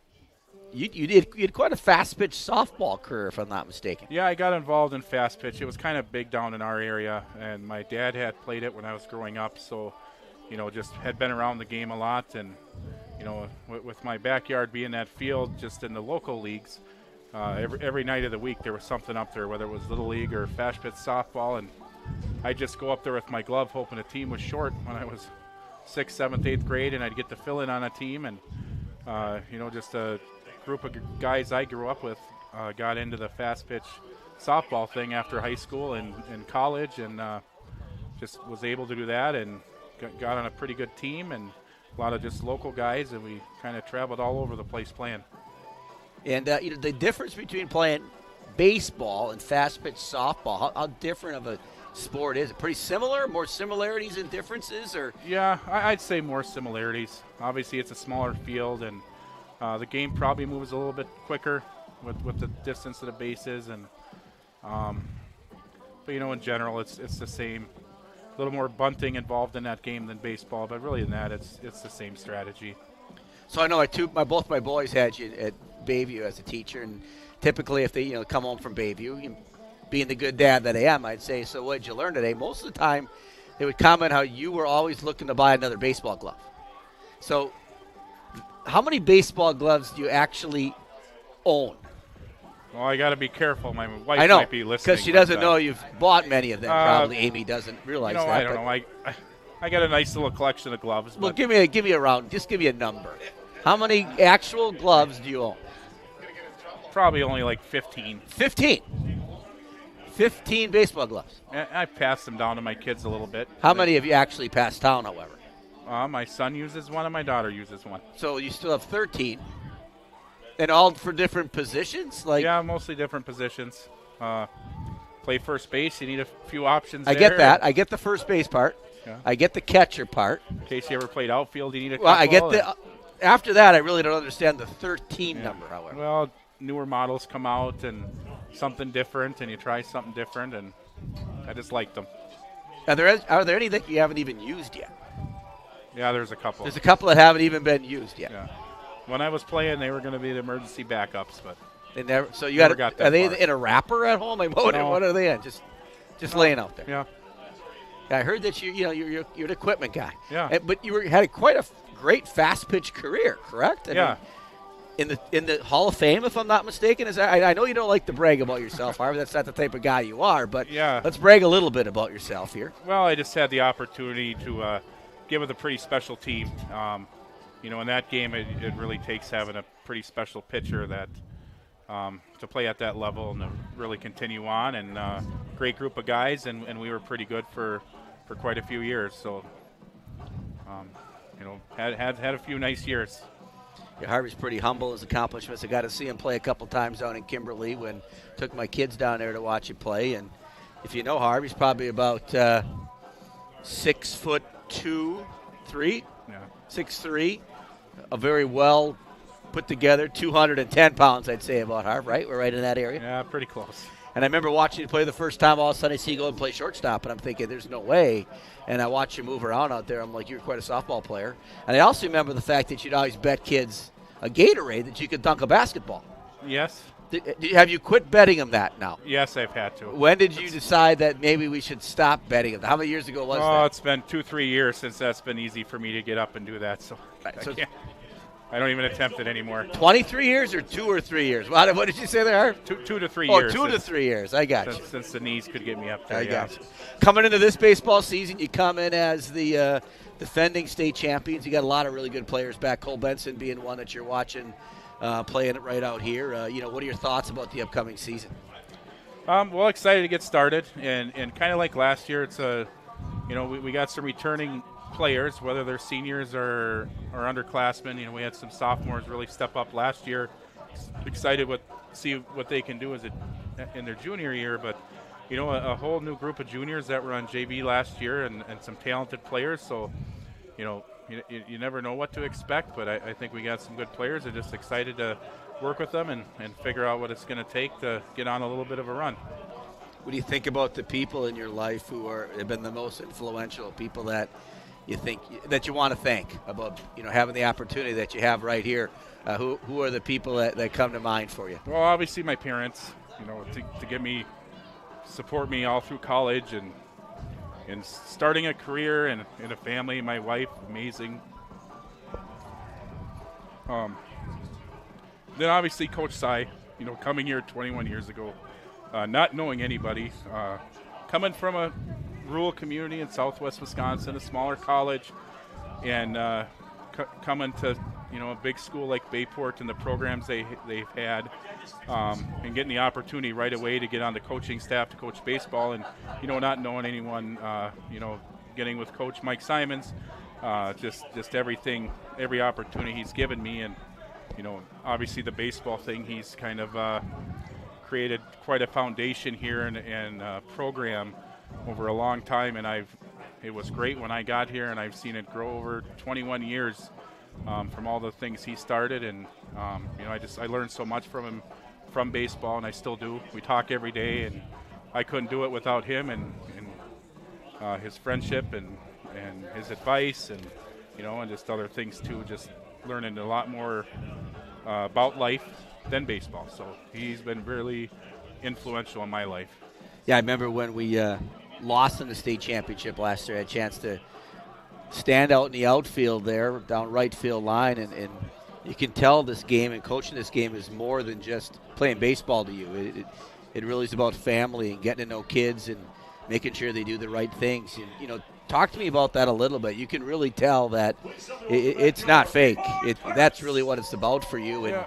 you had quite a fast pitch softball career, if I'm not mistaken. Yeah, I got involved in fast pitch. It was kind of big down in our area, and my dad had played it when I was growing up, so just had been around the game a lot. And with my backyard being that field, just in the local leagues, every night of the week there was something up there, whether it was Little League or fast pitch softball, and I'd just go up there with my glove hoping a team was short when I was 6th, 7th, 8th grade, and I'd get to fill in on a team. And just a group of guys I grew up with got into the fast pitch softball thing after high school and college, and just was able to do that, and got on a pretty good team, and a lot of just local guys, and we kind of traveled all over the place playing. And the difference between playing baseball and fast pitch softball, how different of a sport is it? Pretty similar? More similarities and differences, or? Yeah, I'd say more similarities. Obviously, it's a smaller field, and the game probably moves a little bit quicker with the distance of the bases, and but in general, it's the same. A little more bunting involved in that game than baseball, but really in that, it's the same strategy. So I know both my boys had you at Bayview as a teacher, and typically if they come home from Bayview, being the good dad that I am, I'd say, so what did you learn today? Most of the time, they would comment how you were always looking to buy another baseball glove. So how many baseball gloves do you actually own? Well, I got to be careful. My wife I know, might be listening. because she doesn't know you've bought many of them. Probably Amy doesn't realize that. I don't know. I got a nice little collection of gloves. Well, give me a round. Just give me a number. How many actual gloves do you own? Probably only like 15. 15 baseball gloves. I passed them down to my kids a little bit. How many have you actually passed down, however? My son uses one and my daughter uses one. So you still have 13. And all for different positions? Yeah, mostly different positions. Play first base, you need a few options I there. get that. I get the first base part. Yeah. I get the catcher part. In case you ever played outfield, you need a couple. Well, I get after that, I really don't understand the 13 number, however. Well, newer models come out and something different, and you try something different, and I just like them. Are there any that you haven't even used yet? Yeah, there's a couple. There's a couple that haven't even been used yet. Yeah. When I was playing, they were going to be the emergency backups, but they never. So you never got got that are they far. in a wrapper at home? Like, what are they in? Just laying out there. Yeah. I heard that you're an equipment guy. Yeah. But you had quite a great fast pitch career, correct? I mean, in the Hall of Fame, if I'm not mistaken. I know you don't like to brag about yourself, Harvey. That's not the type of guy you are. But yeah, let's brag a little bit about yourself here. Well, I just had the opportunity to give with a pretty special team. In that game, it really takes having a pretty special pitcher that to play at that level and to really continue on. And great group of guys, and we were pretty good for quite a few years. So, had a few nice years. Yeah, Harvey's pretty humble his accomplishments. I got to see him play a couple times down in Kimberly when took my kids down there to watch him play. And if you know Harvey's probably about 6'2", 3, yeah. 6'3", a very well put together, 210 pounds, I'd say about Harv, right? We're right in that area. Yeah, pretty close. And I remember watching you play the first time. All of a sudden, I see you go and play shortstop, and I'm thinking, there's no way. And I watch you move around out there. I'm like, you're quite a softball player. And I also remember the fact that you'd always bet kids a Gatorade that you could dunk a basketball. Yes. Have you quit betting them that now? Yes, I've had to. When did you decide that maybe we should stop betting them? How many years ago was that? Oh, it's been 2-3 years since that's been easy for me to get up and do that. So, I don't even attempt it anymore. 23 years or 2 or 3 years? What did you say there, Harv? 2 to 3 years. 2 to 3 years. I got you. Since the knees could get me up there. I got you. Coming into this baseball season, you come in as the defending state champions. You got a lot of really good players back. Cole Benson being one that you're watching, playing it right out here. What are your thoughts about the upcoming season? Well, excited to get started, and kind of like last year, it's we got some returning players, whether they're seniors or underclassmen. We had some sophomores really step up last year. Excited to see what they can do in their junior year, but a whole new group of juniors that were on JV last year and some talented players. So, you never know what to expect, but I think we got some good players. I'm just excited to work with them and figure out what it's going to take to get on a little bit of a run. What do you think about the people in your life who have been the most influential, people that you think that you want to thank about having the opportunity that you have right here? Who are the people that come to mind for you? Well, obviously my parents, to support me all through college and starting a career and a family. My wife, amazing. Then obviously Coach Sy, coming here 21 years ago, not knowing anybody, coming from a rural community in southwest Wisconsin, a smaller college, and coming to a big school like Bayport and the programs they've had, and getting the opportunity right away to get on the coaching staff to coach baseball, and not knowing anyone, getting with Coach Mike Simons, just everything, every opportunity he's given me, and obviously the baseball thing, he's kind of created quite a foundation here and program over a long time, and it was great when I got here, and I've seen it grow over 21 years from all the things he started, and I learned so much from him, from baseball, and I still do. We talk every day, and I couldn't do it without him and his friendship and his advice, and and just other things too. Just learning a lot more about life than baseball. So he's been really influential in my life. Yeah, I remember when we lost in the state championship last year. I had a chance to stand out in the outfield there, down right field line, and you can tell this game and coaching this game is more than just playing baseball to you. It really is about family and getting to know kids and making sure they do the right things. Talk to me about that a little bit. You can really tell that it's not fake. That's really what it's about for you. And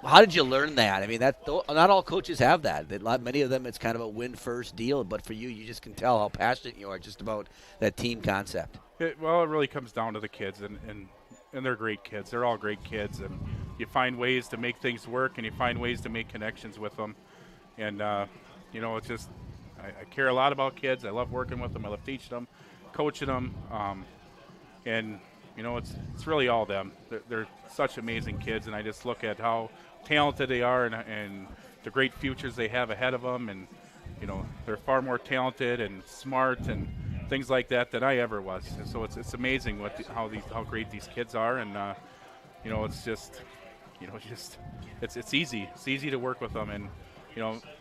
how did you learn that? I mean, not all coaches have that. Many of them, it's kind of a win-first deal. But for you, you just can tell how passionate you are just about that team concept. It really comes down to the kids, and they're great kids. They're all great kids, and you find ways to make things work, and you find ways to make connections with them. And, it's just I care a lot about kids. I love working with them. I love teaching them, coaching them. And, it's really all them. They're such amazing kids, and I just look at how talented they are and the great futures they have ahead of them. And, they're far more talented and smart and things like that than I ever was. And so it's amazing how great these kids are. And, it's just, it's easy. It's easy to work with them. And,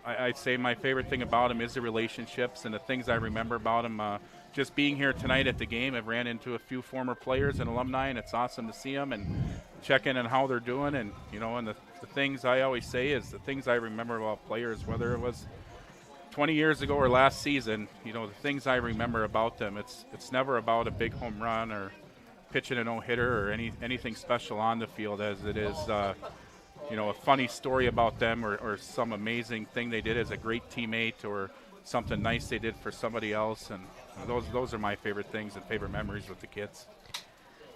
I'd say my favorite thing about them is the relationships and the things I remember about them. Just being here tonight at the game, I've ran into a few former players and alumni, and it's awesome to see them. And check in on how they're doing. And, and the things I always say is the things I remember about players, whether it was 20 years ago or last season, the things I remember about them, it's never about a big home run or pitching a no-hitter or anything special on the field, as it is, a funny story about them or some amazing thing they did as a great teammate or something nice they did for somebody else. And those are my favorite things and favorite memories with the kids.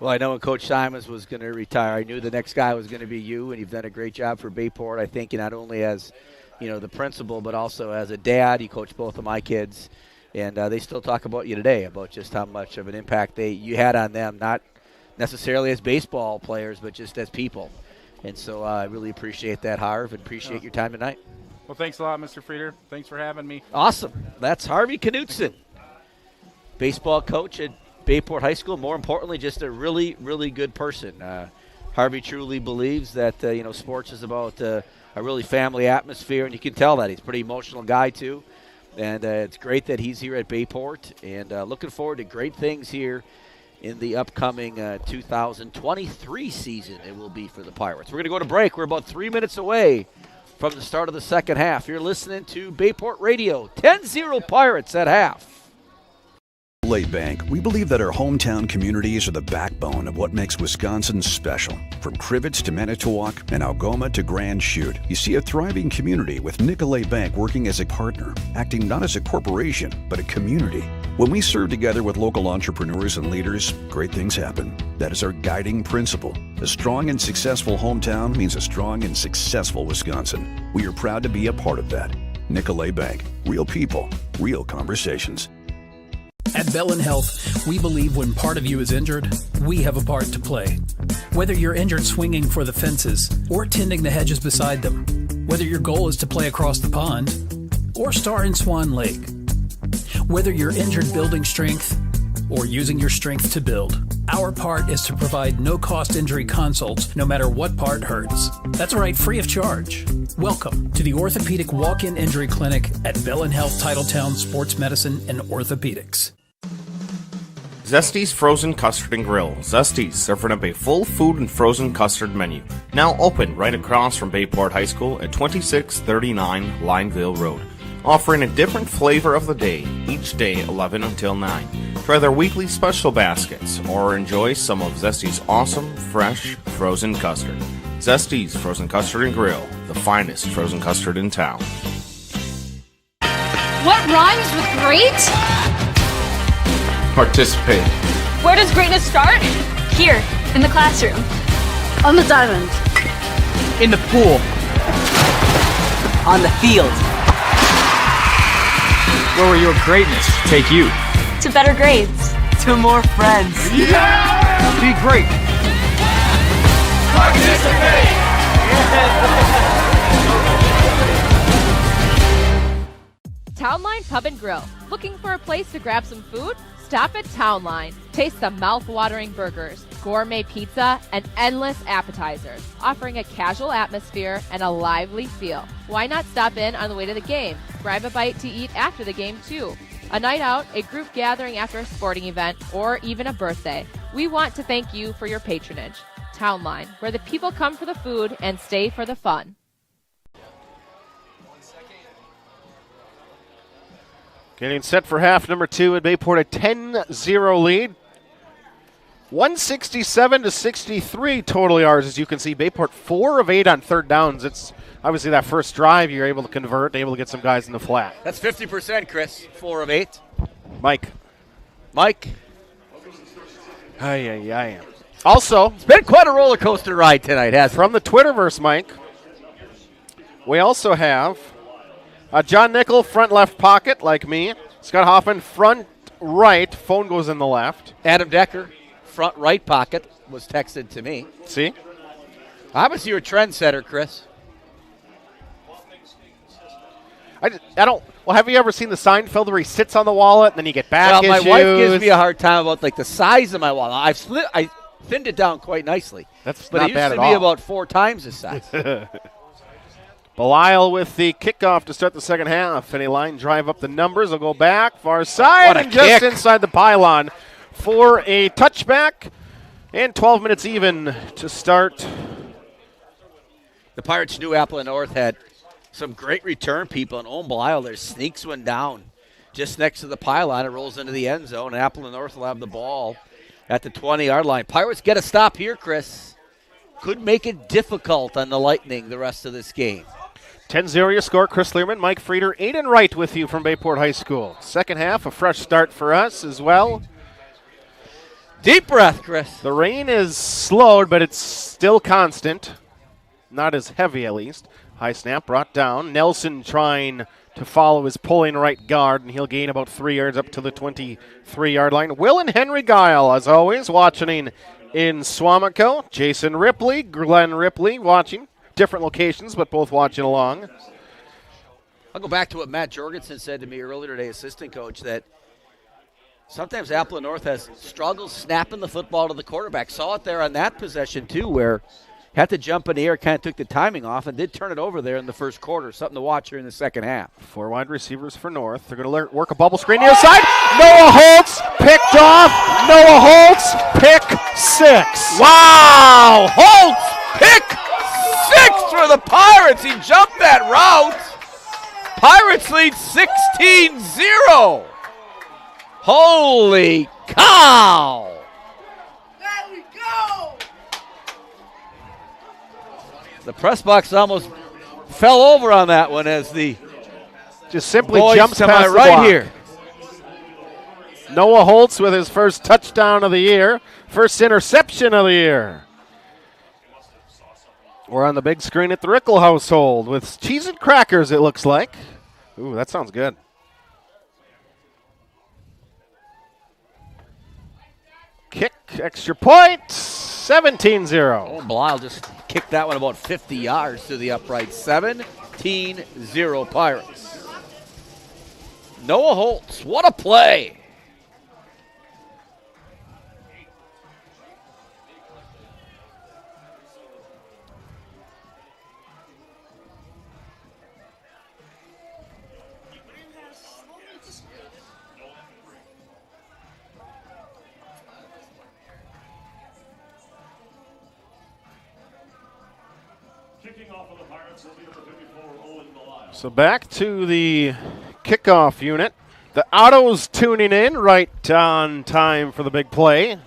Well, I know when Coach Simons was going to retire, I knew the next guy was going to be you, and you've done a great job for Bayport. I think not only as, the principal, but also as a dad. You coached both of my kids, and they still talk about you today, about just how much of an impact you had on them, not necessarily as baseball players, but just as people. And so I really appreciate that, Harv, and appreciate your time tonight. Well, thanks a lot, Mr. Frieder. Thanks for having me. Awesome. That's Harvey Knutson, baseball coach at Bayport High School. More importantly, just a really, really good person. Harvey truly believes that, sports is about a really family atmosphere, and you can tell that. He's a pretty emotional guy, too. And it's great that he's here at Bayport, and looking forward to great things here in the upcoming 2023 season. It will be for the Pirates. We're going to go to break. We're about 3 minutes away from the start of the second half. You're listening to Bayport Radio. 10-0 Pirates at half. Nicolet Bank, we believe that our hometown communities are the backbone of what makes Wisconsin special. From Crivets to Manitowoc and Algoma to Grand Chute, you see a thriving community with Nicolet Bank working as a partner, acting not as a corporation, but a community. When we serve together with local entrepreneurs and leaders, great things happen. That is our guiding principle. A strong and successful hometown means a strong and successful Wisconsin. We are proud to be a part of that. Nicolet Bank. Real people, real conversations. At Bellin Health, we believe when part of you is injured, we have a part to play. Whether you're injured swinging for the fences or tending the hedges beside them, whether your goal is to play across the pond or star in Swan Lake, whether you're injured building strength or using your strength to build, our part is to provide no-cost injury consults no matter what part hurts. That's right, free of charge. Welcome to the Orthopedic Walk-In Injury Clinic at Bellin Health Titletown Sports Medicine and Orthopedics. Zesty's Frozen Custard and Grill. Zesty's, serving up a full food and frozen custard menu. Now open right across from Bayport High School at 2639 Lineville Road. Offering a different flavor of the day, each day 11 until 9. Try their weekly special baskets or enjoy some of Zesty's awesome, fresh, frozen custard. Zesty's Frozen Custard and Grill, the finest frozen custard in town. What rhymes with great? Participate. Where does greatness start? Here, in the classroom. On the diamond. In the pool. On the field. Where will your greatness take you? To better grades. To more friends. Yeah! Be great. Participate! Townline Pub and Grill. Looking for a place to grab some food? Stop at Townline. Taste the mouth-watering burgers, gourmet pizza, and endless appetizers, offering a casual atmosphere and a lively feel. Why not stop in on the way to the game? Grab a bite to eat after the game, too. A night out, a group gathering after a sporting event, or even a birthday. We want to thank you for your patronage. Townline, where the people come for the food and stay for the fun. Getting set for half number 2 at Bayport, a 10-0 lead. 167-63 total yards, as you can see. Bayport 4 of 8 on third downs. It's obviously that first drive you're able to convert, able to get some guys in the flat. That's 50%, Chris. 4 of 8. Mike. Aye. Also, it's been quite a roller coaster ride tonight, hasn't it? From the Twitterverse, Mike, we also have John Nickel, front left pocket, like me. Scott Hoffman, front right. Phone goes in the left. Adam Decker, front right pocket, was texted to me. See? How about you're a trendsetter, Chris? I don't. Well, have you ever seen the Seinfeld where he sits on the wallet and then you get back Well, my issues? wife gives me a hard time about the size of my wallet. I thinned it down quite nicely. That's but not it bad used at to be all. about 4 times this size. Belisle with the kickoff to start the second half. Any line drive up the numbers. Will go back, far side, What a and just kick. inside the pylon for a touchback. And 12 minutes even to start. The Pirates knew Appleton North had some great return people, and Belial there sneaks one down just next to the pylon. It rolls into the end zone, and Appleton North will have the ball at the 20-yard line. Pirates get a stop here, Chris. Could make it difficult on the Lightning the rest of this game. 10-0 your score. Chris Learman, Mike Frieder, Aiden Wright with you from Bayport High School. Second half, a fresh start for us as well. Deep breath, Chris. The rain is slowed, but it's still constant. Not as heavy, at least. High snap brought down. Nelson trying to follow his pulling right guard, and he'll gain about 3 yards up to the 23-yard line. Will and Henry Guile, as always, watching in Swamico. Jason Ripley, Glenn Ripley watching. Different locations, but both watching along. I'll go back to what Matt Jorgensen said to me earlier today, assistant coach, that sometimes Appleton North has struggles snapping the football to the quarterback. Saw it there on that possession, too, where had to jump in the air, kind of took the timing off, and did turn it over there in the first quarter. Something to watch here in the second half. 4 wide receivers for North. They're going to work a bubble screen near side. Noah Holtz picked off. Noah Holtz, pick 6. Wow! Holtz, pick 6 for the Pirates. He jumped that route. Pirates lead 16-0. Holy cow! The press box almost fell over on that one as the just simply boys jumps to past my the right block. here. Noah Holtz with his first touchdown of the year, first interception of the year. We're on the big screen at the Rickle household with cheese and crackers, it looks like. Ooh, that sounds good. Kick, extra point, 17-0. Oh, Belial just kicked that one about 50 yards to the upright. 17-0 Pirates. Noah Holtz, what a play. So back to the kickoff unit. The Autos tuning in right on time for the big play.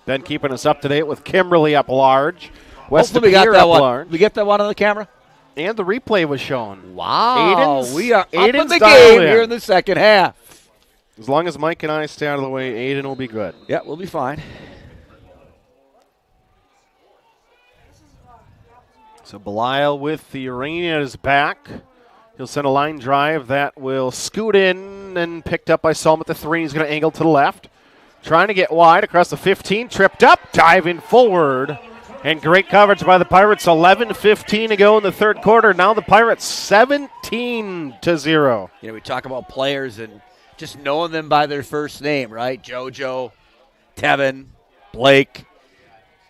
Ben keeping us up to date with Kimberly up large. Hopefully we got that one. We get that one on the camera? And the replay was shown. Wow. We are up in Aiden's the game here in the second half. As long as Mike and I stay out of the way, Aiden will be good. Yeah, we'll be fine. So Belial with the Urania's back. He'll send a line drive that will scoot in and picked up by Solom at the 3. He's going to angle to the left. Trying to get wide across the 15. Tripped up, diving forward. And great coverage by the Pirates. 11:15 to go in the third quarter. Now the Pirates 17-0. You know, we talk about players and just knowing them by their first name, right? JoJo, Tevin, Blake.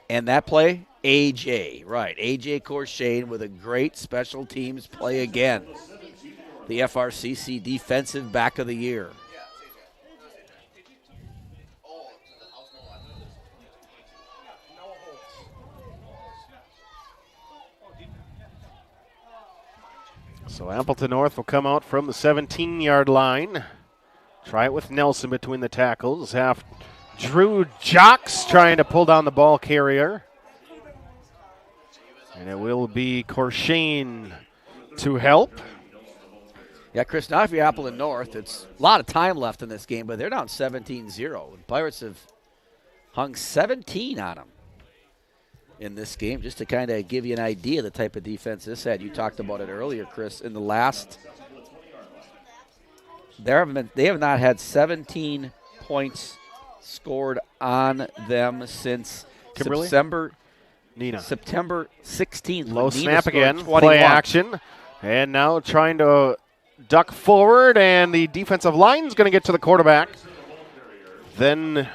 And that play, AJ, right. AJ Corshane with a great special teams play again. The FRCC Defensive Back of the Year. So Appleton North will come out from the 17-yard line. Try it with Nelson between the tackles. Half Drew Jocks trying to pull down the ball carrier. And it will be Corshane to help. Yeah, Chris, now if you're Appleton North, it's a lot of time left in this game, but they're down 17-0. The Pirates have hung 17 on them in this game, just to kind of give you an idea of the type of defense this had. You talked about it earlier, Chris. In the last, they have not had 17 points scored on them since Kimberly? September 16th. Low snap again, play action. And now trying to duck forward, and the defensive line's going to get to the quarterback. Then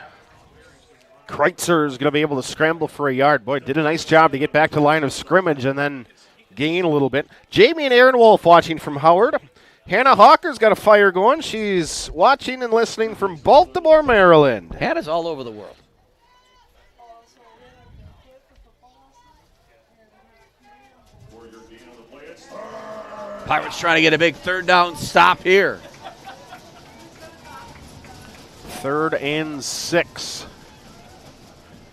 Kreitzer is going to be able to scramble for a yard. Boy, did a nice job to get back to the line of scrimmage and then gain a little bit. Jamie and Aaron Wolf watching from Howard. Hannah Hawker's got a fire going. She's watching and listening from Baltimore, Maryland. Hannah's all over the world. Pirates trying to get a big third down stop here. 3rd and 6.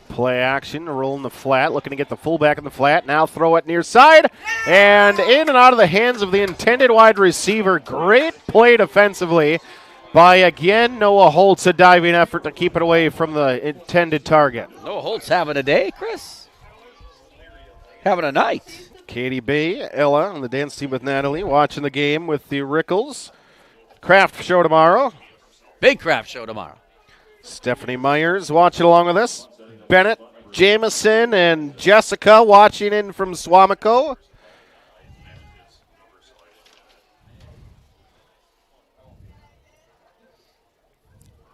Play action, roll in the flat, looking to get the fullback in the flat. Now throw it near side, and in and out of the hands of the intended wide receiver. Great play defensively by, again, Noah Holtz, a diving effort to keep it away from the intended target. Noah Holtz having a day, Chris. Having a night. Katie Bay, Ella on the dance team with Natalie, watching the game with the Rickles. Craft show tomorrow. Big craft show tomorrow. Stephanie Myers watching along with us. Bennett, Jameson, and Jessica watching in from Swamico.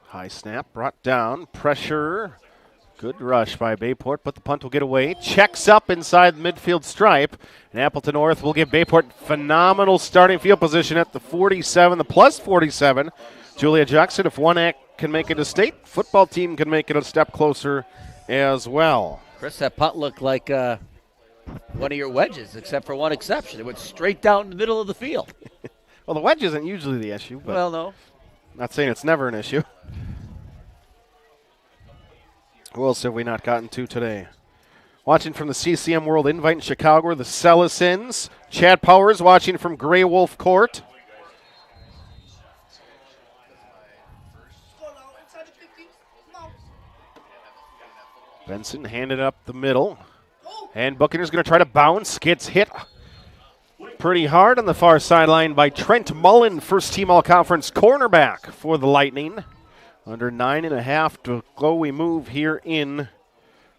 High snap, brought down, pressure. Good rush by Bayport, but the punt will get away. Checks up inside the midfield stripe, and Appleton North will give Bayport phenomenal starting field position at the 47, the plus 47. Julia Jackson, if one act can make it a state, football team can make it a step closer as well. Chris, that punt looked like one of your wedges, except for one exception. It went straight down the middle of the field. Well, the wedge isn't usually the issue. But well, no. Not saying it's never an issue. Who else have we not gotten to today? Watching from the CCM World Invite in Chicago, the Celisins. Chad Powers watching from Grey Wolf Court. Benson handed up the middle. And Buccaneers going to try to bounce. Gets hit pretty hard on the far sideline by Trent Mullen, first team all-conference cornerback for the Lightning. Under 9.5 to go, we move here in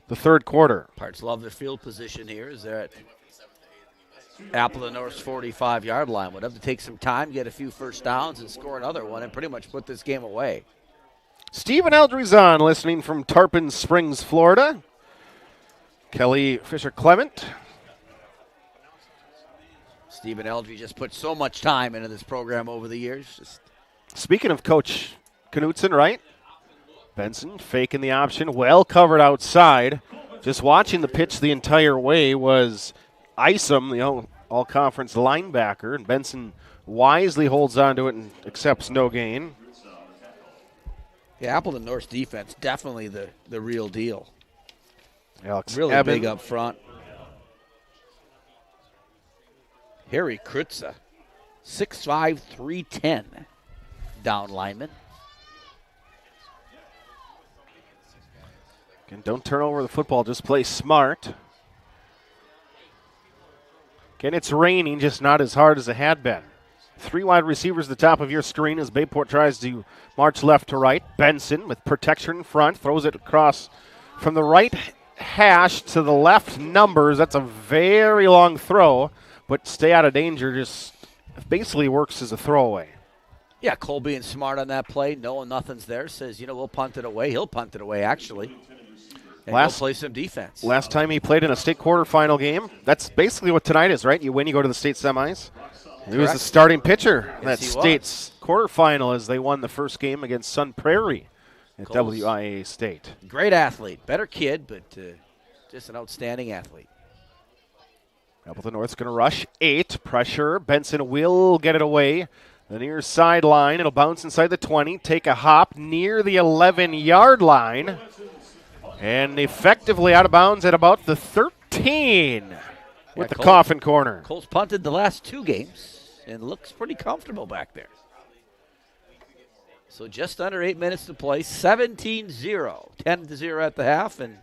the third quarter. Parts love their field position here as they're at Appleton North's 45-yard line. Would have to take some time, get a few first downs, and score another one and pretty much put this game away. Stephen Eldrizon listening from Tarpon Springs, Florida. Kelly Fisher-Clement. Stephen Eldry just put so much time into this program over the years. Speaking of Coach Knutson, right? Benson faking the option, well covered outside. Just watching the pitch the entire way was Isom, the all-conference linebacker, and Benson wisely holds on to it and accepts no gain. Yeah, Appleton North's defense, definitely the real deal. Alex really Eben. big up front. Harry Krutza, 6'5", 310, down lineman. And don't turn over the football, just play smart. Again, it's raining, just not as hard as it had been. 3 wide receivers at the top of your screen as Bayport tries to march left to right. Benson with protection in front, throws it across from the right hash to the left numbers. That's a very long throw, but stay out of danger. Just basically works as a throwaway. Yeah, Cole being smart on that play, knowing nothing's there, says, we'll punt it away. He'll punt it away, actually. And he'll play some defense. Last time he played in a state quarterfinal game, that's basically what tonight is, right? You win, you go to the state semis. He was the starting pitcher that state's quarterfinal as they won the first game against Sun Prairie at WIA State. Great athlete. Better kid, but just an outstanding athlete. Appleton North's going to rush 8. Pressure. Benson will get it away. The near sideline. It'll bounce inside the 20. Take a hop near the 11-yard line. And effectively out of bounds at about the 13 with the coffin corner. Cole's punted the last 2 games and looks pretty comfortable back there. So just under 8 minutes to play. 17-0. 10-0 at the half. And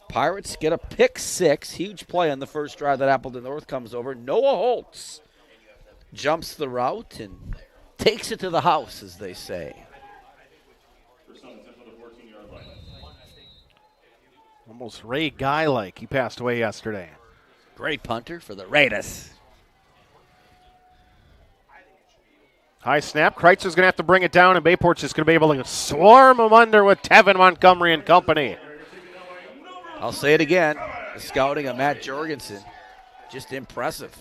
Pirates get a pick 6. Huge play on the first drive that Appleton North comes over. Noah Holtz jumps the route and takes it to the house, as they say. Almost Ray Guy-like. He passed away yesterday. Great punter for the Raiders. High snap. Kreitzer's going to have to bring it down, and Bayport's just going to be able to swarm him under with Tevin Montgomery and company. I'll say it again. The scouting of Matt Jorgensen, just impressive.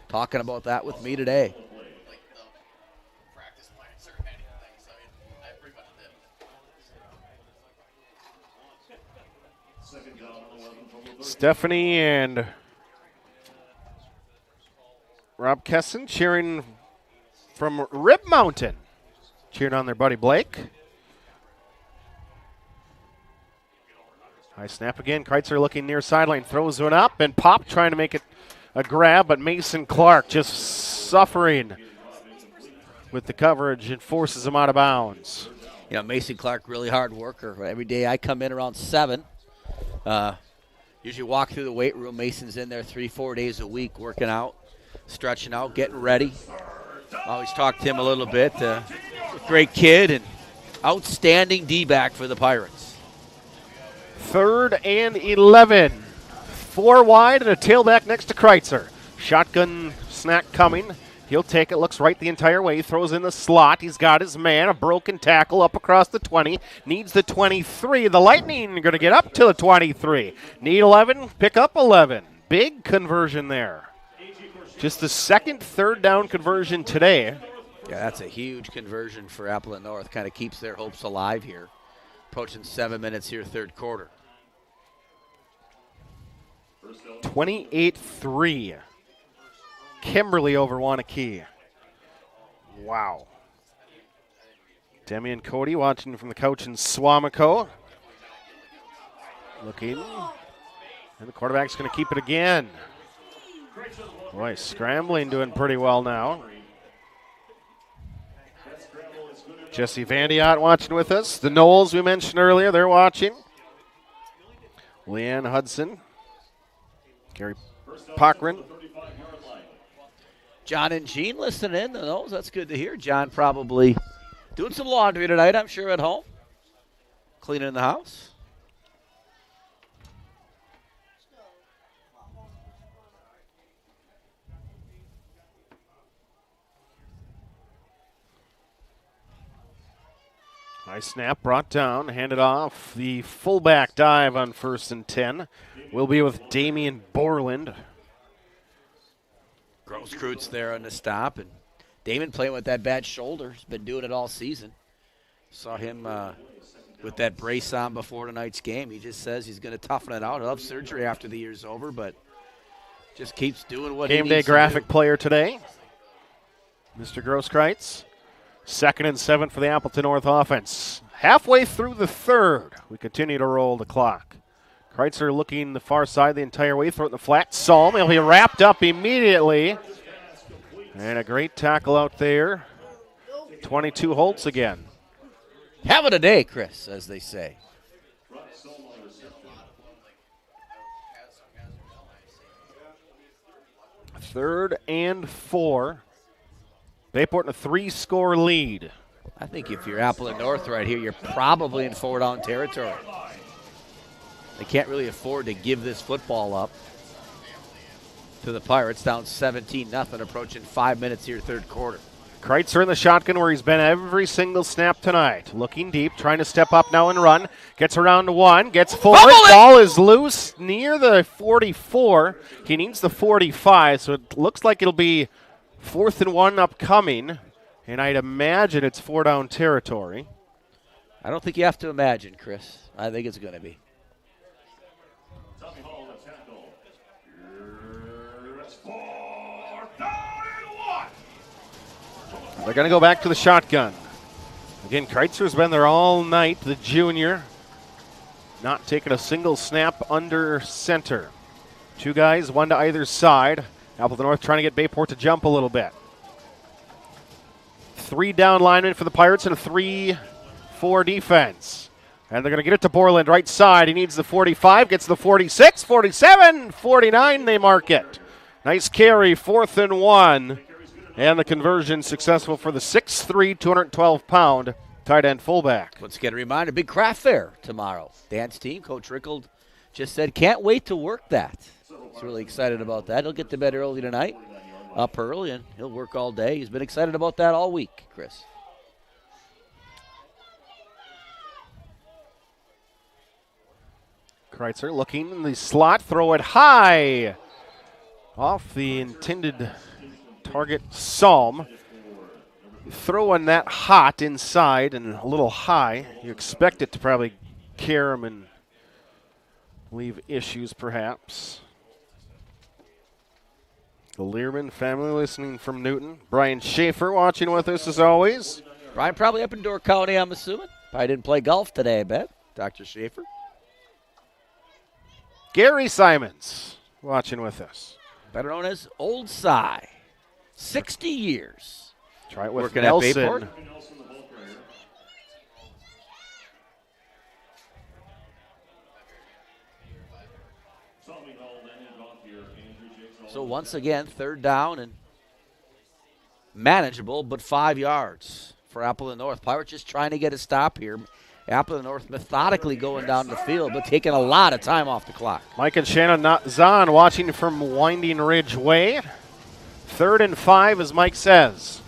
Talking about that with me today. Stephanie and Rob Kesson cheering from Rib Mountain, cheering on their buddy Blake. High snap again. Kreitzer looking near sideline, throws one up, and Pop trying to make it a grab, but Mason Clark just suffering with the coverage and forces him out of bounds. You know, Mason Clark, really hard worker. Every day I come in around 7. Usually walk through the weight room. Mason's in there 3-4 days a week working out, stretching out, getting ready. Always talk to him a little bit. Great kid and outstanding D-back for the Pirates. 3rd and 11. 4 wide and a tailback next to Kreitzer. Shotgun snack coming. He'll take it, looks right the entire way, throws in the slot. He's got his man, a broken tackle up across the 20. Needs the 23. The Lightning are going to get up to the 23. Need 11, pick up 11. Big conversion there. Just the second third down conversion today. Yeah, that's a huge conversion for Appleton North. Kind of keeps their hopes alive here. Approaching 7 minutes here, third quarter. 28-3. Kimberly over Wanakee. Wow. Demi and Cody watching from the couch in Swamico. Looking. And the quarterback's going to keep it again. Boy, scrambling, doing pretty well now. Jesse Vandiot watching with us. The Knowles we mentioned earlier, they're watching. Leanne Hudson. Gary Pochran. John and Jean listening in. The Knowles, that's good to hear. John probably doing some laundry tonight, I'm sure, at home. Cleaning the house. Nice snap, brought down, handed off. The fullback dive on 1st and 10 will be with Damian Borland. Grosskreutz there on the stop, and Damon playing with that bad shoulder. He's been doing it all season. Saw him with that brace on before tonight's game. He just says he's going to toughen it out. He'll have surgery after the year's over, but just keeps doing what he needs to do. Game day graphic player today, Mr. Grosskreutz. 2nd and 7 for the Appleton North offense. Halfway through the third, we continue to roll the clock. Kreitzer looking the far side the entire way, throw it in the flat. Salm, he'll be wrapped up immediately. And a great tackle out there. 22 Holtz again. Having a day, Chris, as they say. Third and 4. Bayport in a 3-score lead. I think if you're Appleton North right here, you're probably in 4-down territory. They can't really afford to give this football up to the Pirates, down 17-0, approaching 5 minutes here, third quarter. Kreitzer in the shotgun where he's been every single snap tonight. Looking deep, trying to step up now and run. Gets around to 1, gets forward. Ball is loose near the 44. He needs the 45, so it looks like it'll be 4th and 1 upcoming, and I'd imagine it's 4-down territory. I don't think you have to imagine, Chris. I think it's going to be. They're going to go back to the shotgun. Again, Kreitzer's been there all night, the junior. Not taking a single snap under center. 2 guys, 1 to either side. Appleton North trying to get Bayport to jump a little bit. 3 down linemen for the Pirates and a 3-4 defense. And they're going to get it to Borland, right side. He needs the 45, gets the 46, 47, 49, they mark it. Nice carry, 4th and 1. And the conversion successful for the 6'3", 212-pound tight end fullback. Let's get a reminder, big craft fair tomorrow. Dan's team, Coach Rickle just said, can't wait to work that. He's really excited about that. He'll get to bed early tonight, up early, and he'll work all day. He's been excited about that all week, Chris. Kreitzer looking in the slot, throw it high. Off the intended target, Salm. Throwing that hot inside and a little high. You expect it to probably carry him and leave issues, perhaps. The Learman family listening from Newton. Brian Schaefer watching with us as always. Brian probably up in Door County, I'm assuming. Probably didn't play golf today, I bet. Dr. Schaefer. Gary Simons watching with us. Better known as Old Cy. 60 years. Try it with working Nelson. At Bayport. So once again, third down and manageable, but 5 yards for Appleton North. Pirates just trying to get a stop here. Appleton North methodically going down the field, but taking a lot of time off the clock. Mike and Shannon Zahn watching from Winding Ridge Way. 3rd and 5, as Mike says.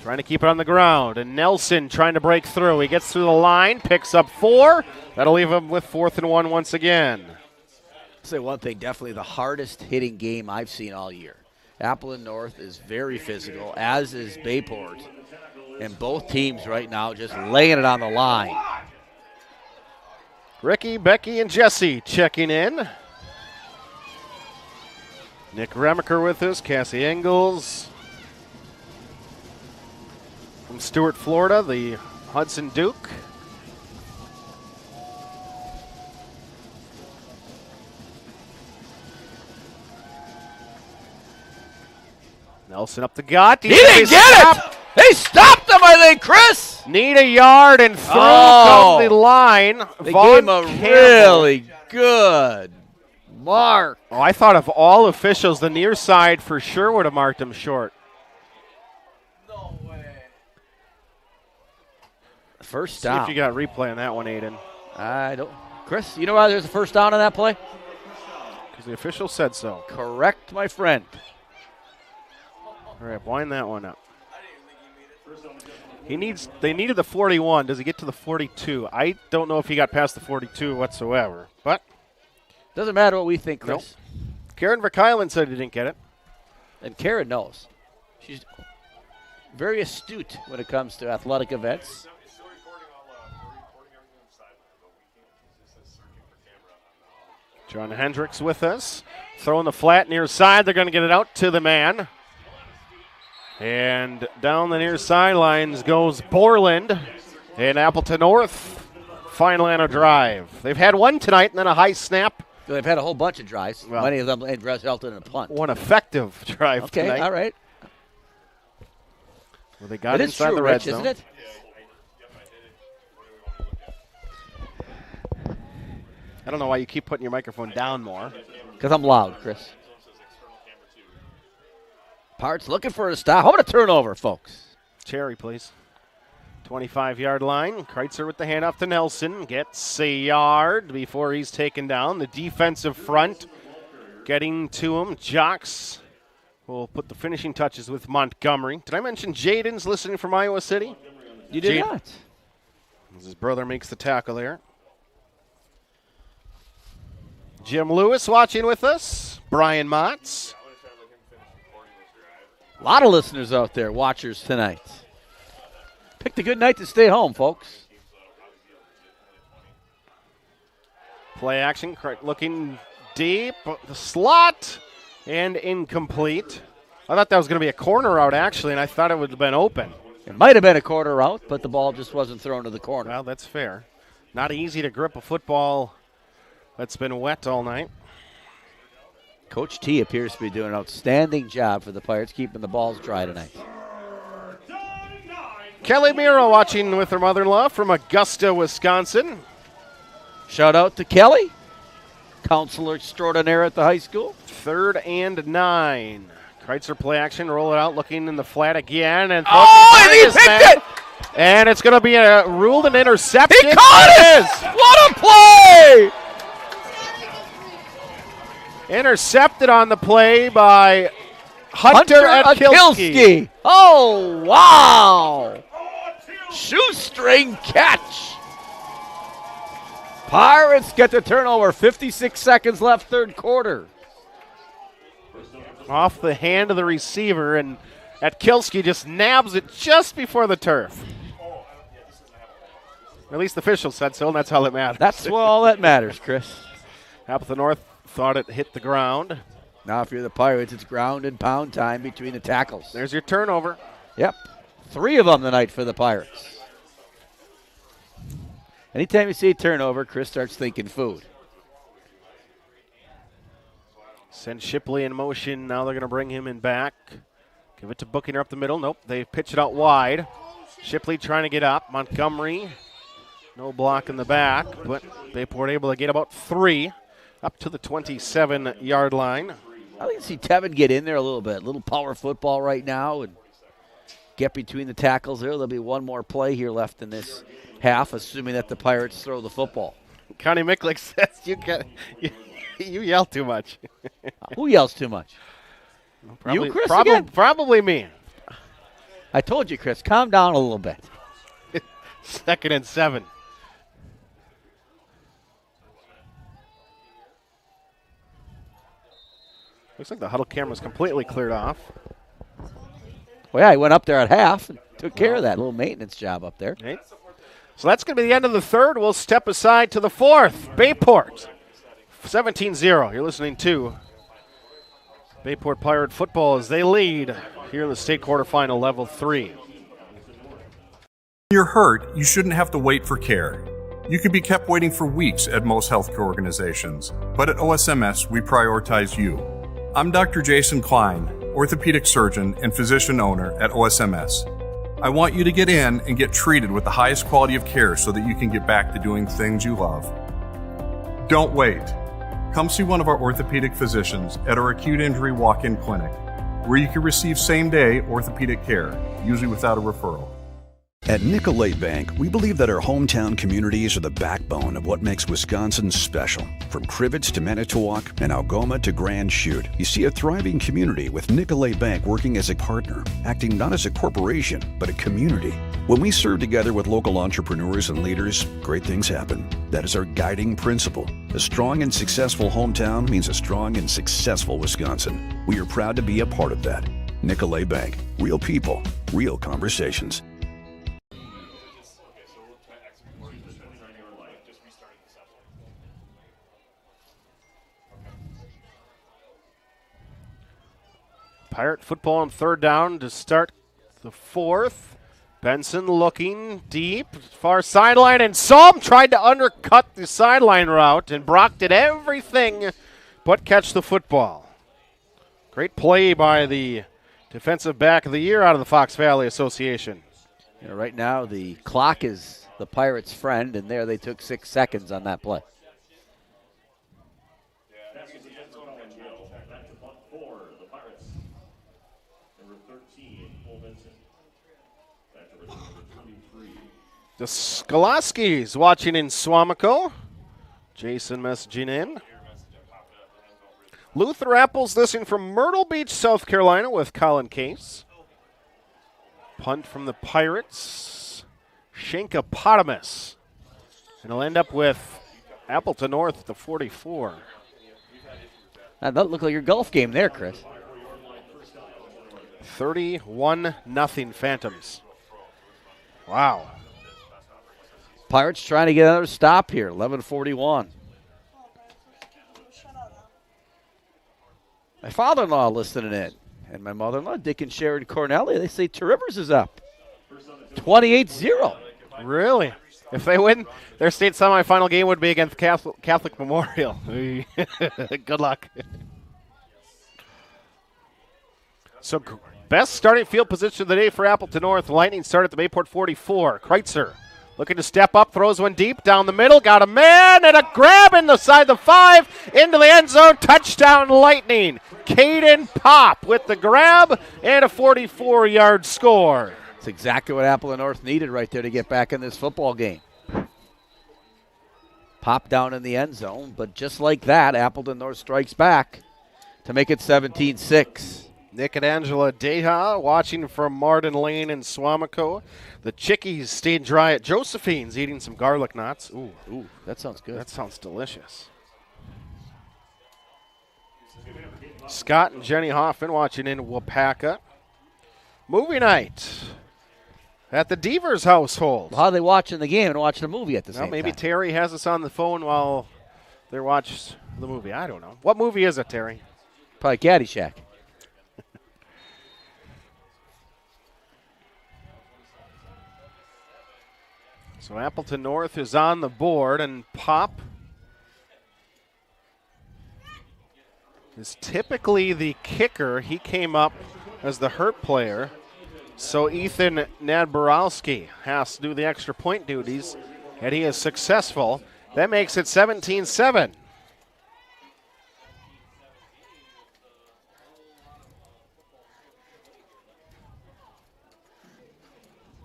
Trying to keep it on the ground, and Nelson trying to break through. He gets through the line, picks up 4. That'll leave him with 4th and 1 once again. I'll say one thing, definitely the hardest hitting game I've seen all year. Appleton North is very physical, as is Bayport. And both teams right now just laying it on the line. Ricky, Becky, and Jesse checking in. Nick Remacher with us, Cassie Engels. From Stuart, Florida, the Hudson Duke. Nelson up the gut. He didn't get it! They stopped him, I think, Chris! Need a yard and through comes the line. They gave him a really good mark. Oh, I thought of all officials, the near side for sure would have marked him short. No way. First See down. if you got replay on that one, Aiden. I don't. Chris, you know why there's a first down on that play? Because the official said so. Correct, my friend. All right, wind that one up. They needed the 41. Does he get to the 42? I don't know if he got past the 42 whatsoever. But doesn't matter what we think, Chris. Nope. Karen Verkeilen said he didn't get it. And Karen knows. She's very astute when it comes to athletic events. John Hendricks with us. Throwing the flat near side. They're going to get it out to the man. And down the near sidelines goes Borland. And Appleton North final on a drive. They've had one tonight and then a high snap. They've had a whole bunch of drives. Well, many of them resulted in a punt. One effective drive tonight. Okay, all right. Well, they got it inside is true, the red Rich, zone. Isn't it? I don't know why you keep putting your microphone down more. Because I'm loud, Chris. Pirates looking for a stop. How about a turnover, folks? Cherry, please. 25-yard line. Kreitzer with the handoff to Nelson. Gets a yard before he's taken down. The defensive front getting to him. Jocks will put the finishing touches with Montgomery. Did I mention Jaden's listening from Iowa City? You did not. His brother makes the tackle there. Jim Lewis watching with us. Brian Motz. A lot of listeners out there, watchers tonight. Picked a good night to stay home, folks. Play action, looking deep, the slot, and incomplete. I thought that was going to be a corner route, actually, and I thought it would have been open. It might have been a corner route, but the ball just wasn't thrown to the corner. Well, that's fair. Not easy to grip a football that's been wet all night. Coach T appears to be doing an outstanding job for the Pirates, keeping the balls dry tonight. Kelly Miro watching with her mother-in-law from Augusta, Wisconsin. Shout out to Kelly, counselor extraordinaire at the high school. 3rd and 9. Kreitzer play action, roll it out, looking in the flat again. And and he picked it! And it's going to be ruled an interception. He caught it! What a play! Intercepted on the play by Hunter Akilski. Oh, wow. Shoestring catch. Pirates get the turnover. 56 seconds left, third quarter. Off the hand of the receiver, and Akilski just nabs it just before the turf. At least the official said so, and that's all that matters. That's all that matters, Chris. Appleton North thought it hit the ground. Now if you're the Pirates, it's ground and pound time between the tackles. There's your turnover. Yep. 3 of them tonight for the Pirates. Anytime you see a turnover, Chris starts thinking food. Send Shipley in motion. Now they're going to bring him in back. Give it to Bookinger up the middle. Nope, they pitch it out wide. Shipley trying to get up. Montgomery, no block in the back, but Bayport able to get about 3 up to the 27-yard line. I think see Tevin get in there a little bit. A little power football right now and get between the tackles there. There'll be one more play here left in this half, assuming that the Pirates throw the football. Connie Micklick says you yell too much. Who yells too much? Probably, you, Chris, again? Probably me. I told you, Chris, calm down a little bit. 2nd and 7. Looks like the huddle camera's completely cleared off. Well, yeah, he went up there at half and took care of that little maintenance job up there. Okay. So that's going to be the end of the 3rd. We'll step aside to the 4th. Bayport, 17-0. You're listening to Bayport Pirate football as they lead here in the state quarterfinal level 3. When you're hurt, you shouldn't have to wait for care. You could be kept waiting for weeks at most healthcare organizations, but at OSMS, we prioritize you. I'm Dr. Jason Klein, orthopedic surgeon and physician owner at OSMS. I want you to get in and get treated with the highest quality of care so that you can get back to doing things you love. Don't wait. Come see one of our orthopedic physicians at our acute injury walk-in clinic, where you can receive same-day orthopedic care, usually without a referral. At Nicolay Bank, we believe that our hometown communities are the backbone of what makes Wisconsin special. From Crivets to Manitowoc and Algoma to Grand Chute, you see a thriving community with Nicolay Bank working as a partner, acting not as a corporation, but a community. When we serve together with local entrepreneurs and leaders, great things happen. That is our guiding principle. A strong and successful hometown means a strong and successful Wisconsin. We are proud to be a part of that. Nicolay Bank. Real people, real conversations. Pirate football on 3rd down to start the 4th. Benson looking deep, far sideline, and Psalm tried to undercut the sideline route, and Brock did everything but catch the football. Great play by the defensive back of the year out of the Fox Valley Association. Yeah, right now the clock is the Pirates' friend, and there they took 6 seconds on that play. The Skolaskis watching in Swamico. Jason messaging in. Luther Apples listening from Myrtle Beach, South Carolina with Colin Case. Punt from the Pirates. Shankopotamus. And it'll end up with Appleton North at the 44. That looked like your golf game there, Chris. 31-0 Phantoms. Wow. Pirates trying to get another stop here, 11:41. My father-in-law listening in, and my mother-in-law, Dick and Sharon Cornelli, they say Two Rivers is up, 28-0. Really? If they win, their state semifinal game would be against Catholic Memorial. Good luck. So best starting field position of the day for Appleton North. Lightning start at the Bayport 44. Kreitzer looking to step up, throws one deep down the middle, got a man and a grab inside the 5, into the end zone, touchdown Lightning. Caden Pop with the grab and a 44-yard score. That's exactly what Appleton North needed right there to get back in this football game. Pop down in the end zone, but just like that, Appleton North strikes back to make it 17-6. Nick and Angela Deha watching from Martin Lane in Swamico. The chickies stayed dry at Josephine's eating some garlic knots. Ooh, that sounds good. That sounds delicious. Scott and Jenny Hoffman watching in Wapaka. Movie night at the Devers household. Well, how are they watching the game and watching a movie at the same time? Maybe Terry has us on the phone while they watch the movie. I don't know. What movie is it, Terry? Probably Caddyshack. So Appleton North is on the board, and Pop is typically the kicker. He came up as the hurt player. So Ethan Nadborowski has to do the extra point duties, and he is successful. That makes it 17-7.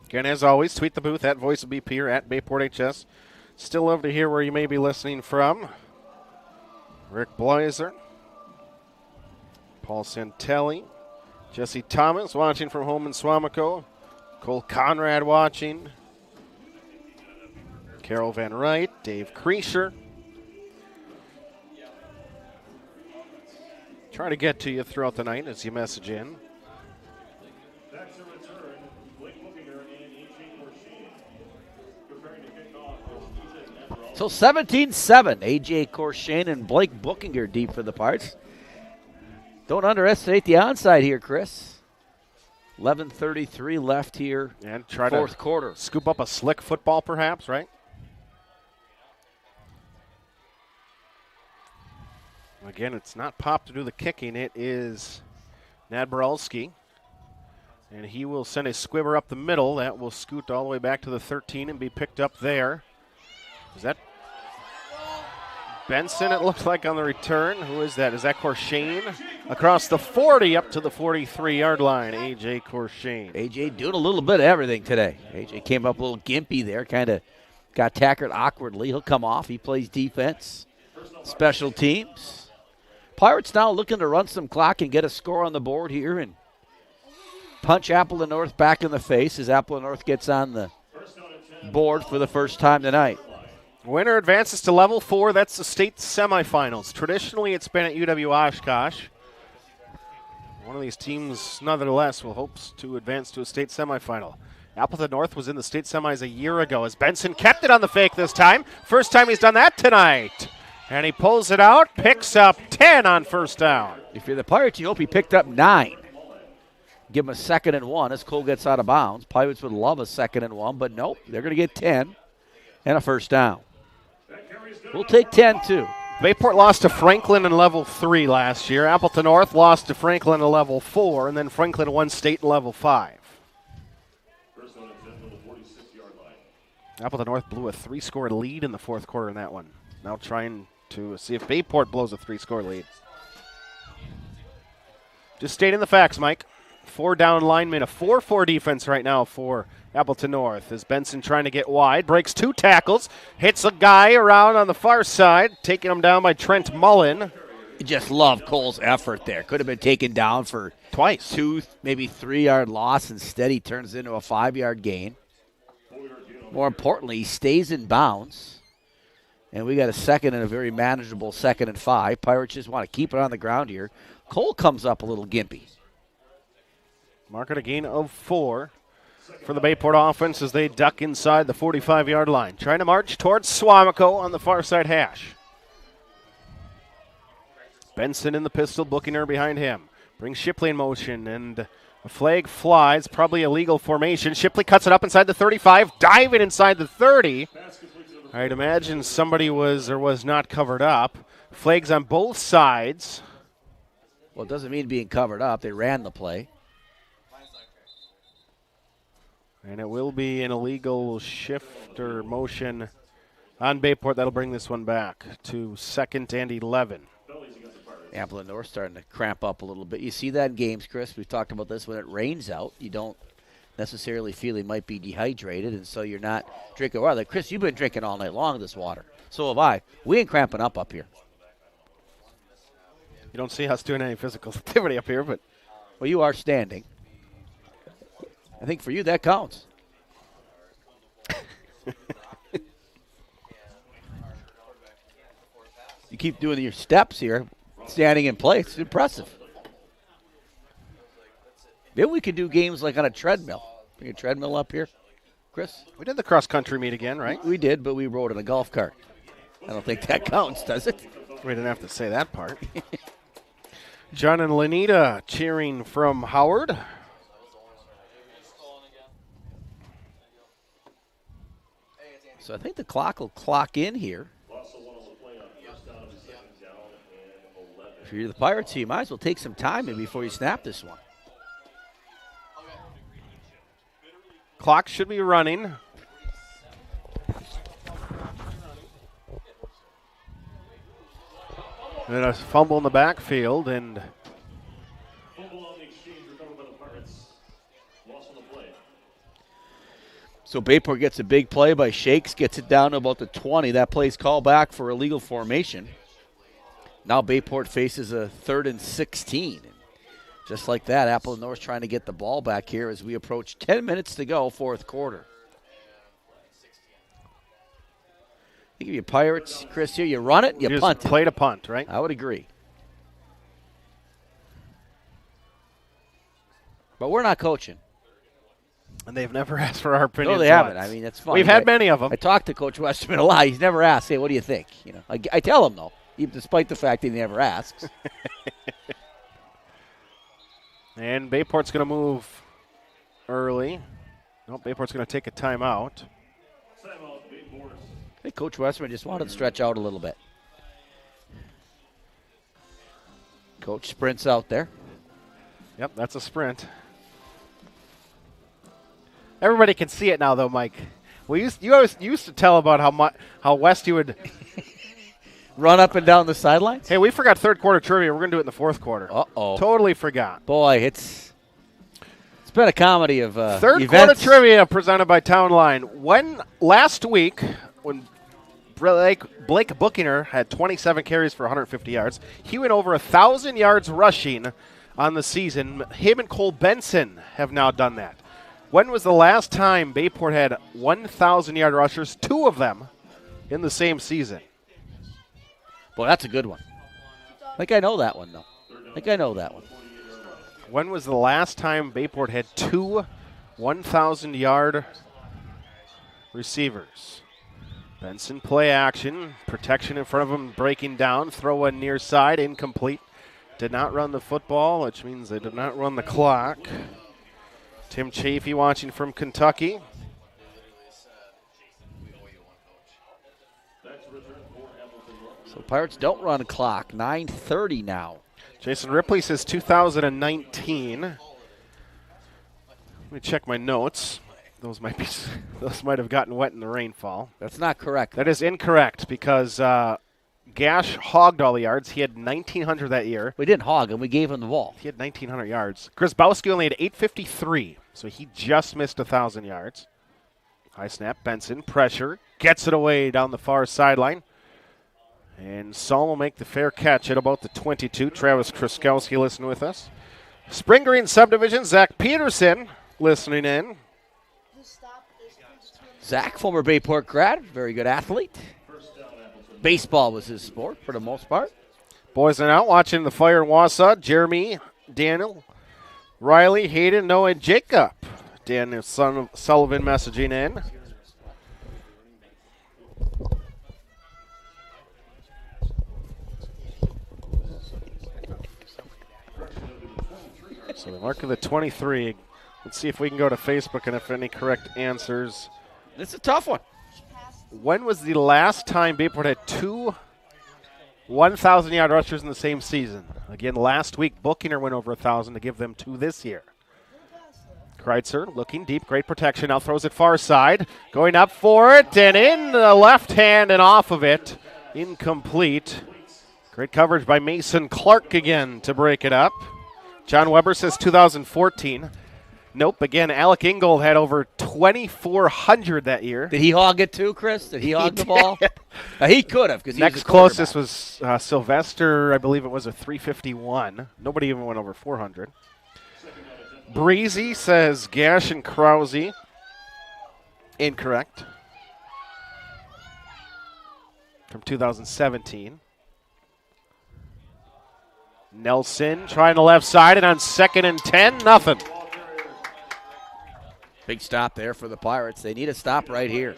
Again, as always, tweet the booth at Voice of BP or at Bayport HS. Still love to hear where you may be listening from. Rick Blazer, Paul Santelli, Jesse Thomas watching from home in Swamico, Cole Conrad watching, Carol Van Wright, Dave Kreischer. Try to get to you throughout the night as you message in. So 17-7. A.J. Corshane and Blake Bookinger deep for the Pirates. Don't underestimate the onside here, Chris. 11:33 left here. And try fourth quarter. Scoop up a slick football, perhaps, right? Again, it's not Pop to do the kicking. It is Nadborowski. And he will send a squibber up the middle. That will scoot all the way back to the 13 and be picked up there. Is that Benson, it looks like, on the return? Who is that? Is that Corshane? Across the 40 up to the 43-yard line, A.J. Corshane. A.J. doing a little bit of everything today. A.J. came up a little gimpy there, kind of got tackled awkwardly. He'll come off. He plays defense, special teams. Pirates now looking to run some clock and get a score on the board here and punch Appleton North back in the face as Appleton North gets on the board for the first time tonight. Winner advances to level 4. That's the state semifinals. Traditionally, it's been at UW Oshkosh. One of these teams, nonetheless, will hopes to advance to a state semifinal. Appleton North was in the state semis a year ago as Benson kept it on the fake this time. First time he's done that tonight. And he pulls it out, picks up 10 on first down. If you're the Pirates, you hope he picked up 9. Give him a 2nd and 1 as Cole gets out of bounds. Pirates would love a 2nd and 1, but nope, they're going to get 10 and a first down. We'll take 10, too. Bayport lost to Franklin in level 3 last year. Appleton North lost to Franklin in level 4, and then Franklin won state in level 5. Appleton North blew a 3-score lead in the fourth quarter in that one. Now trying to see if Bayport blows a 3-score lead. Just stating the facts, Mike. 4 down linemen, a 4-4 defense right now for Appleton North as Benson trying to get wide, breaks 2 tackles, hits a guy around on the far side, taking him down by Trent Mullen. You just love Cole's effort there. Could have been taken down for twice, 2, maybe 3-yard loss. Instead, he turns into a 5-yard gain. More importantly, he stays in bounds. And we got a 2nd and a very manageable 2nd and 5. Pirates just want to keep it on the ground here. Cole comes up a little gimpy. Marking a gain of 4 for the Bayport offense as they duck inside the 45-yard line. Trying to march towards Swamico on the far side hash. Benson in the pistol, Bookinger behind him. Brings Shipley in motion, and a flag flies, probably a legal formation. Shipley cuts it up inside the 35, diving inside the 30. I'd imagine somebody was or was not covered up. Flags on both sides. Well, it doesn't mean being covered up. They ran the play. And it will be an illegal shift or motion on Bayport. That'll bring this one back to 2nd and 11. Appleton North starting to cramp up a little bit. You see that in games, Chris. We've talked about this. When it rains out, you don't necessarily feel he might be dehydrated, and so you're not drinking water. Like, Chris, you've been drinking all night long this water. So have I. We ain't cramping up here. You don't see us doing any physical activity up here, but. Well, you are standing. I think for you that counts. You keep doing your steps here, standing in place. It's impressive. Maybe we could do games like on a treadmill. Bring a treadmill up here, Chris. We did the cross-country meet again, right? We did, but we rode in a golf cart. I don't think that counts, does it? We didn't have to say that part. John and Lenita cheering from Howard. So I think the clock will clock in here. If you're the Pirates, you might as well take some time maybe before you snap this one. Clock should be running. And a fumble in the backfield, and so Bayport gets a big play by Shakes, gets it down to about the 20. That play's called back for illegal formation. Now Bayport faces a 3rd and 16. Just like that, Appleton North trying to get the ball back here as we approach 10 minutes to go, fourth quarter. I think if you Pirates, Chris, here you run it, you punt it. Play to punt, right? I would agree. But we're not coaching. And they've never asked for our opinion. No, they haven't. I mean, that's fine. We've had many of them. I talked to Coach Westerman a lot. He's never asked, hey, what do you think? You know, I tell him, though, even despite the fact that he never asks. And Bayport's going to move early. Nope, Bayport's going to take a timeout. I think Coach Westerman just wanted to stretch out a little bit. Coach sprints out there. Yep, that's a sprint. Everybody can see it now, though, Mike. You always used to tell about how Westy would run up and down the sidelines. Hey, we forgot third quarter trivia. We're going to do it in the fourth quarter. Uh-oh. Totally forgot. Boy, it's been a comedy of third events. Quarter trivia presented by Town Line. When last week, when Blake Bookinger had 27 carries for 150 yards, he went over 1,000 yards rushing on the season. Him and Cole Benson have now done that. When was the last time Bayport had 1,000-yard rushers, 2 of them, in the same season? Boy, that's a good one. I think I know that one, though. When was the last time Bayport had 2 1,000-yard receivers? Benson play action, protection in front of him, breaking down, throw one near side, incomplete. Did not run the football, which means they did not run the clock. Tim Chafee watching from Kentucky. So Pirates don't run a clock. 9:30 now. Jason Ripley says 2019. Let me check my notes. Those might have gotten wet in the rainfall. That's not correct. That is incorrect because Gash hogged all the yards. He had 1,900 that year. We didn't hog him. We gave him the ball. He had 1,900 yards. Grzybowski only had 853, so he just missed 1,000 yards. High snap, Benson, pressure, gets it away down the far sideline. And Saul will make the fair catch at about the 22. Travis Kruskowski listening with us. Spring Green Subdivision, Zach Peterson listening in. Zach, former Bayport grad, very good athlete. Baseball was his sport for the most part. Boys are out watching the Fire in Wausau. Jeremy, Daniel, Riley, Hayden, Noah, and Jacob. Daniel Sullivan messaging in. So the mark of the 23. Let's see if we can go to Facebook and if any correct answers. It's a tough one. When was the last time Bayport had 2 1,000-yard rushers in the same season? Again, last week, Bookinger went over 1,000 to give them 2 this year. Kreitzer looking deep, great protection, now throws it far side, going up for it, and in the left hand and off of it. Incomplete. Great coverage by Mason Clark again to break it up. John Weber says 2014. Nope. Again, Alec Ingold had over 2,400 that year. Did he hog it too, Chris? Did he hog the ball? He could have. Next closest was Sylvester. I believe it was a 351. Nobody even went over 400. Breezy says Gash and Krause. Incorrect. From 2017. Nelson trying the left side, and on 2nd and 10, nothing. Big stop there for the Pirates. They need a stop right here.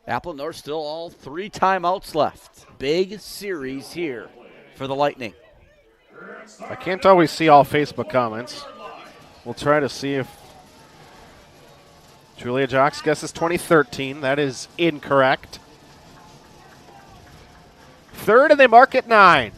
Appleton North still all 3 timeouts left. Big series here for the Lightning. I can't always see all Facebook comments. We'll try to see if Julia Jocks guesses 2013. That is incorrect. Third, and they mark it 9.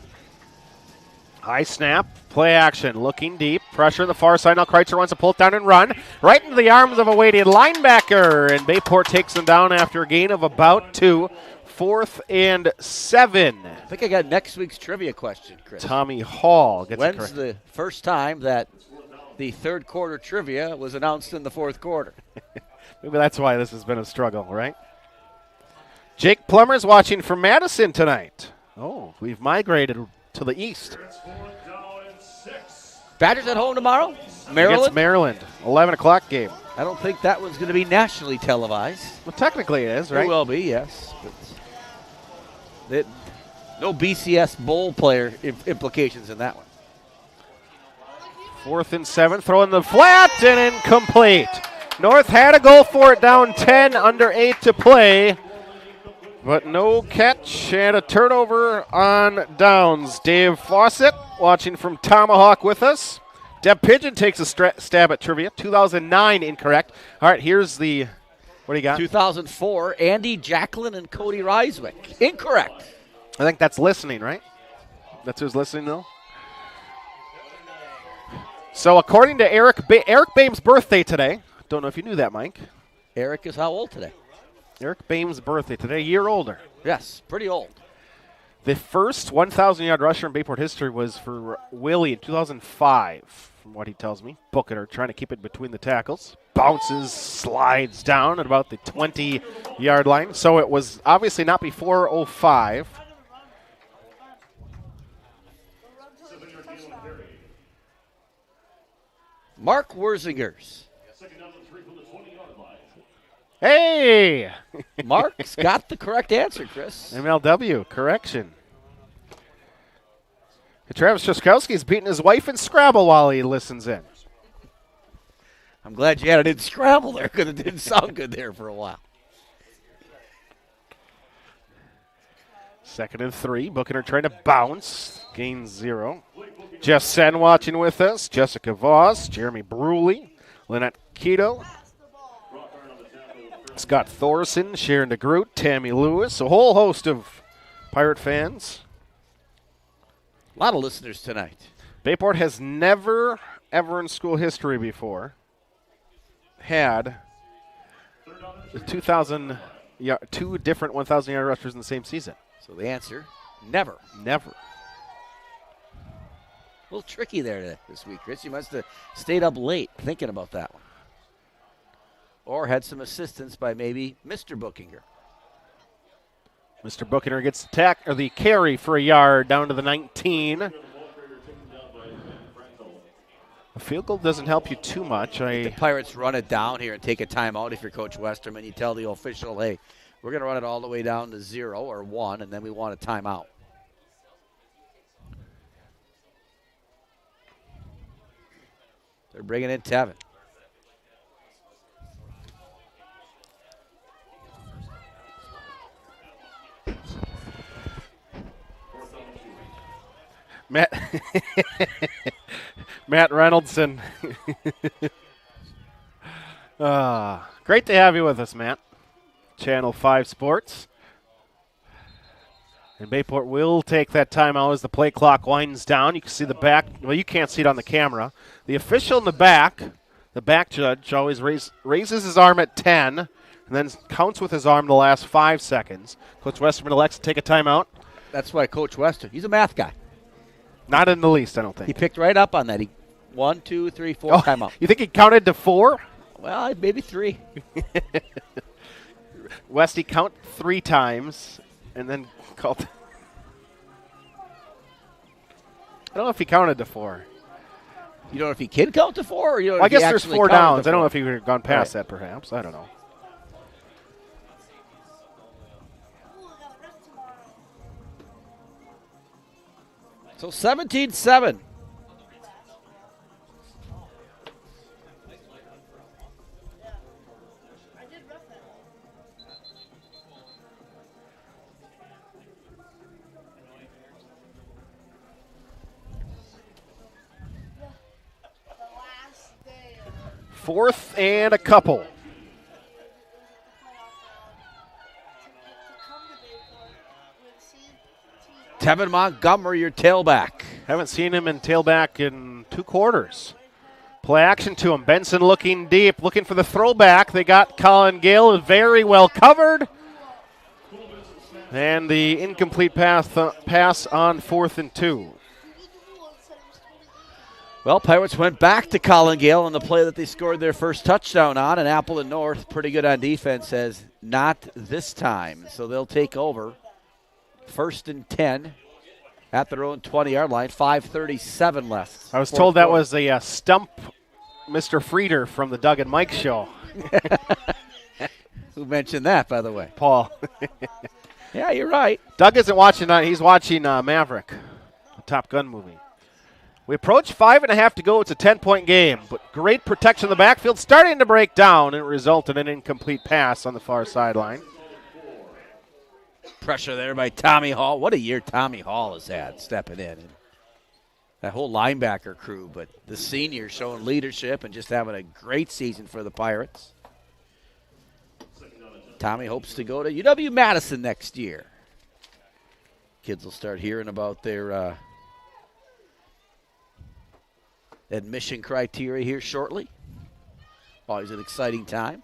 High snap, play action, looking deep. Pressure on the far side. Now Kreitzer wants to pull it down and run. Right into the arms of a waiting linebacker. And Bayport takes them down after a gain of about 2. 4th and 7. I think I got next week's trivia question, Chris. Tommy Hall gets it correct. When's the first time that the third quarter trivia was announced in the fourth quarter? Maybe that's why this has been a struggle, right? Jake Plummer's watching from Madison tonight. Oh, we've migrated to the east. Badgers at home tomorrow? Maryland? Against Maryland, 11 o'clock game. I don't think that one's going to be nationally televised. Well, technically it is, right? It will be, yes. But no BCS bowl player implications in that one. 4th and 7, throwing the flat and incomplete. North had a goal for it, down 10, under 8 to play. But no catch and a turnover on downs. Dave Fawcett watching from Tomahawk with us. Deb Pigeon takes a stab at trivia. 2009 incorrect. All right, here's the, what do you got? 2004, Andy Jacqueline and Cody Reiswick. Incorrect. I think that's listening, right? That's who's listening, though? So according to Eric Bame's birthday today. Don't know if you knew that, Mike. Eric is how old today? Eric Bame's birthday today, a year older. Yes, pretty old. The first 1,000-yard rusher in Bayport history was for Willie in 2005, from what he tells me. Booking her, trying to keep it between the tackles. Bounces, slides down at about the 20-yard line. So it was obviously not before 05. Mark Wurzingers. Hey! Mark's got the correct answer, Chris. MLW, correction. Travis Truskowski's beating his wife in Scrabble while he listens in. I'm glad you had it in Scrabble there because it didn't sound good there for a while. 2nd and 3. Buchanan trying to bounce. Gains 0. Jeff Sen watching with us. Jessica Voss. Jeremy Bruley. Lynette Keto. Scott Thorson, Sharon DeGroot, Tammy Lewis, a whole host of Pirate fans. A lot of listeners tonight. Bayport has never, ever in school history before had the 2 different 1,000-yard rushers in the same season. So the answer, never. Never. A little tricky there this week, Chris. You must have stayed up late thinking about that one. Or had some assistance by maybe Mr. Bookinger. Mr. Bookinger gets the carry for a yard down to the 19. A field goal doesn't help you too much. The Pirates run it down here and take a timeout if you're Coach Westerman. You tell the official, hey, we're going to run it all the way down to 0 or 1, and then we want a timeout. They're bringing in Tevin. Matt Reynoldson. Great to have you with us, Matt. Channel 5 Sports. And Bayport will take that timeout as the play clock winds down. You can see the back. Well, you can't see it on the camera. The official in the back judge, always raises his arm at 10 and then counts with his arm the last 5 seconds. Coach Westerman elects to take a timeout. That's why Coach Wester, he's a math guy. Not in the least, I don't think. He picked right up on that. 1, 2, 3, 4, timeout. You think he counted to 4? Well, maybe 3. Westy count 3 times and then called. I don't know if he counted to 4. You don't know if he can count to 4? Or you don't know I if guess he there's actually 4 counted downs. to I don't 4? know if he would have gone past that, perhaps. I don't know. So 17-7. 4th and a couple. Tevin Montgomery, your tailback. Haven't seen him in tailback in 2 quarters. Play action to him. Benson looking deep, looking for the throwback. They got Colin Gale very well covered. And the incomplete pass on 4th and 2. Well, Pirates went back to Colin Gale on the play that they scored their first touchdown on, and Appleton North, pretty good on defense, says not this time. So they'll take over. 1st and 10 at their own 20-yard line, 5:37 left. I was told that was a stump Mr. Frieder from the Doug and Mike show. Who mentioned that, by the way? Paul. Yeah, you're right. Doug isn't watching that. He's watching Maverick, the Top Gun movie. We approach 5.5 to go. It's a 10-point game, but great protection in the backfield starting to break down, and it resulted in an incomplete pass on the far sideline. Pressure there by Tommy Hall. What a year Tommy Hall has had stepping in. And that whole linebacker crew, but the senior showing leadership and just having a great season for the Pirates. Tommy hopes to go to UW-Madison next year. Kids will start hearing about their admission criteria here shortly. Always an exciting time.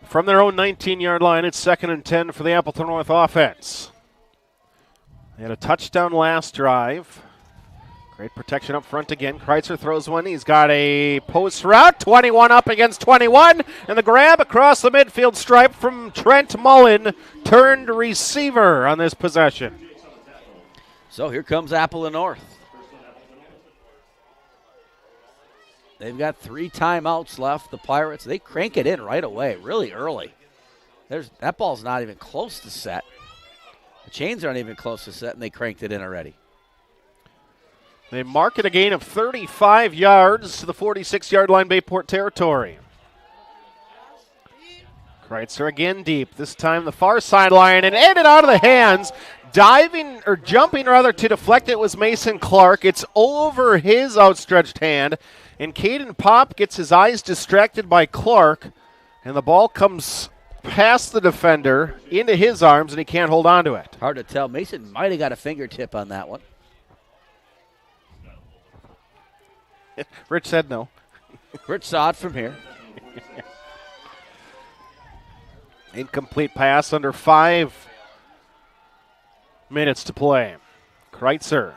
From their own 19-yard line, it's 2nd and 10 for the Appleton North offense. They had a touchdown last drive. Great protection up front again. Kreitzer throws one. He's got a post route. 21 up against 21. And the grab across the midfield stripe from Trent Mullen, turned receiver on this possession. So here comes Appleton North. They've got 3 timeouts left. The Pirates, they crank it in right away, really early. That ball's not even close to set. The chains aren't even close to set, and they cranked it in already. They mark it a gain of 35 yards to the 46-yard line, Bayport territory. Kreitzer again deep, this time the far sideline, and ended out of the hands. Jumping to deflect it was Mason Clark. It's over his outstretched hand, and Caden Pop gets his eyes distracted by Clark, and the ball comes past the defender into his arms, and he can't hold on to it. Hard to tell. Mason might have got a fingertip on that one. Rich said no. Rich saw it from here. Incomplete pass under 5 minutes to play. Kreitzer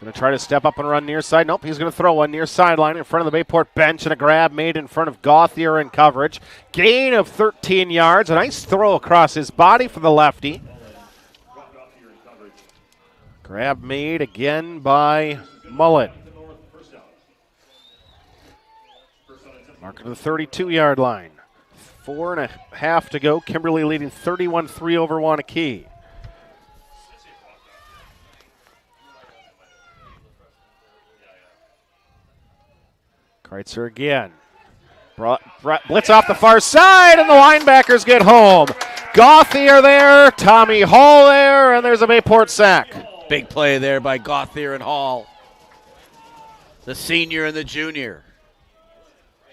going to try to step up and run near side. Nope, he's going to throw one near sideline in front of the Bayport bench, and a grab made in front of Gauthier in coverage. Gain of 13 yards. A nice throw across his body for the lefty. Grab made again by Mullen. Mark to the 32-yard line. 4.5 to go. Kimberly leading 31-3 over Wanakee. Kreitzer again. Blitz off the far side, and the linebackers get home. Gauthier there, Tommy Hall there, and there's a Bayport sack. Big play there by Gauthier and Hall. The senior and the junior.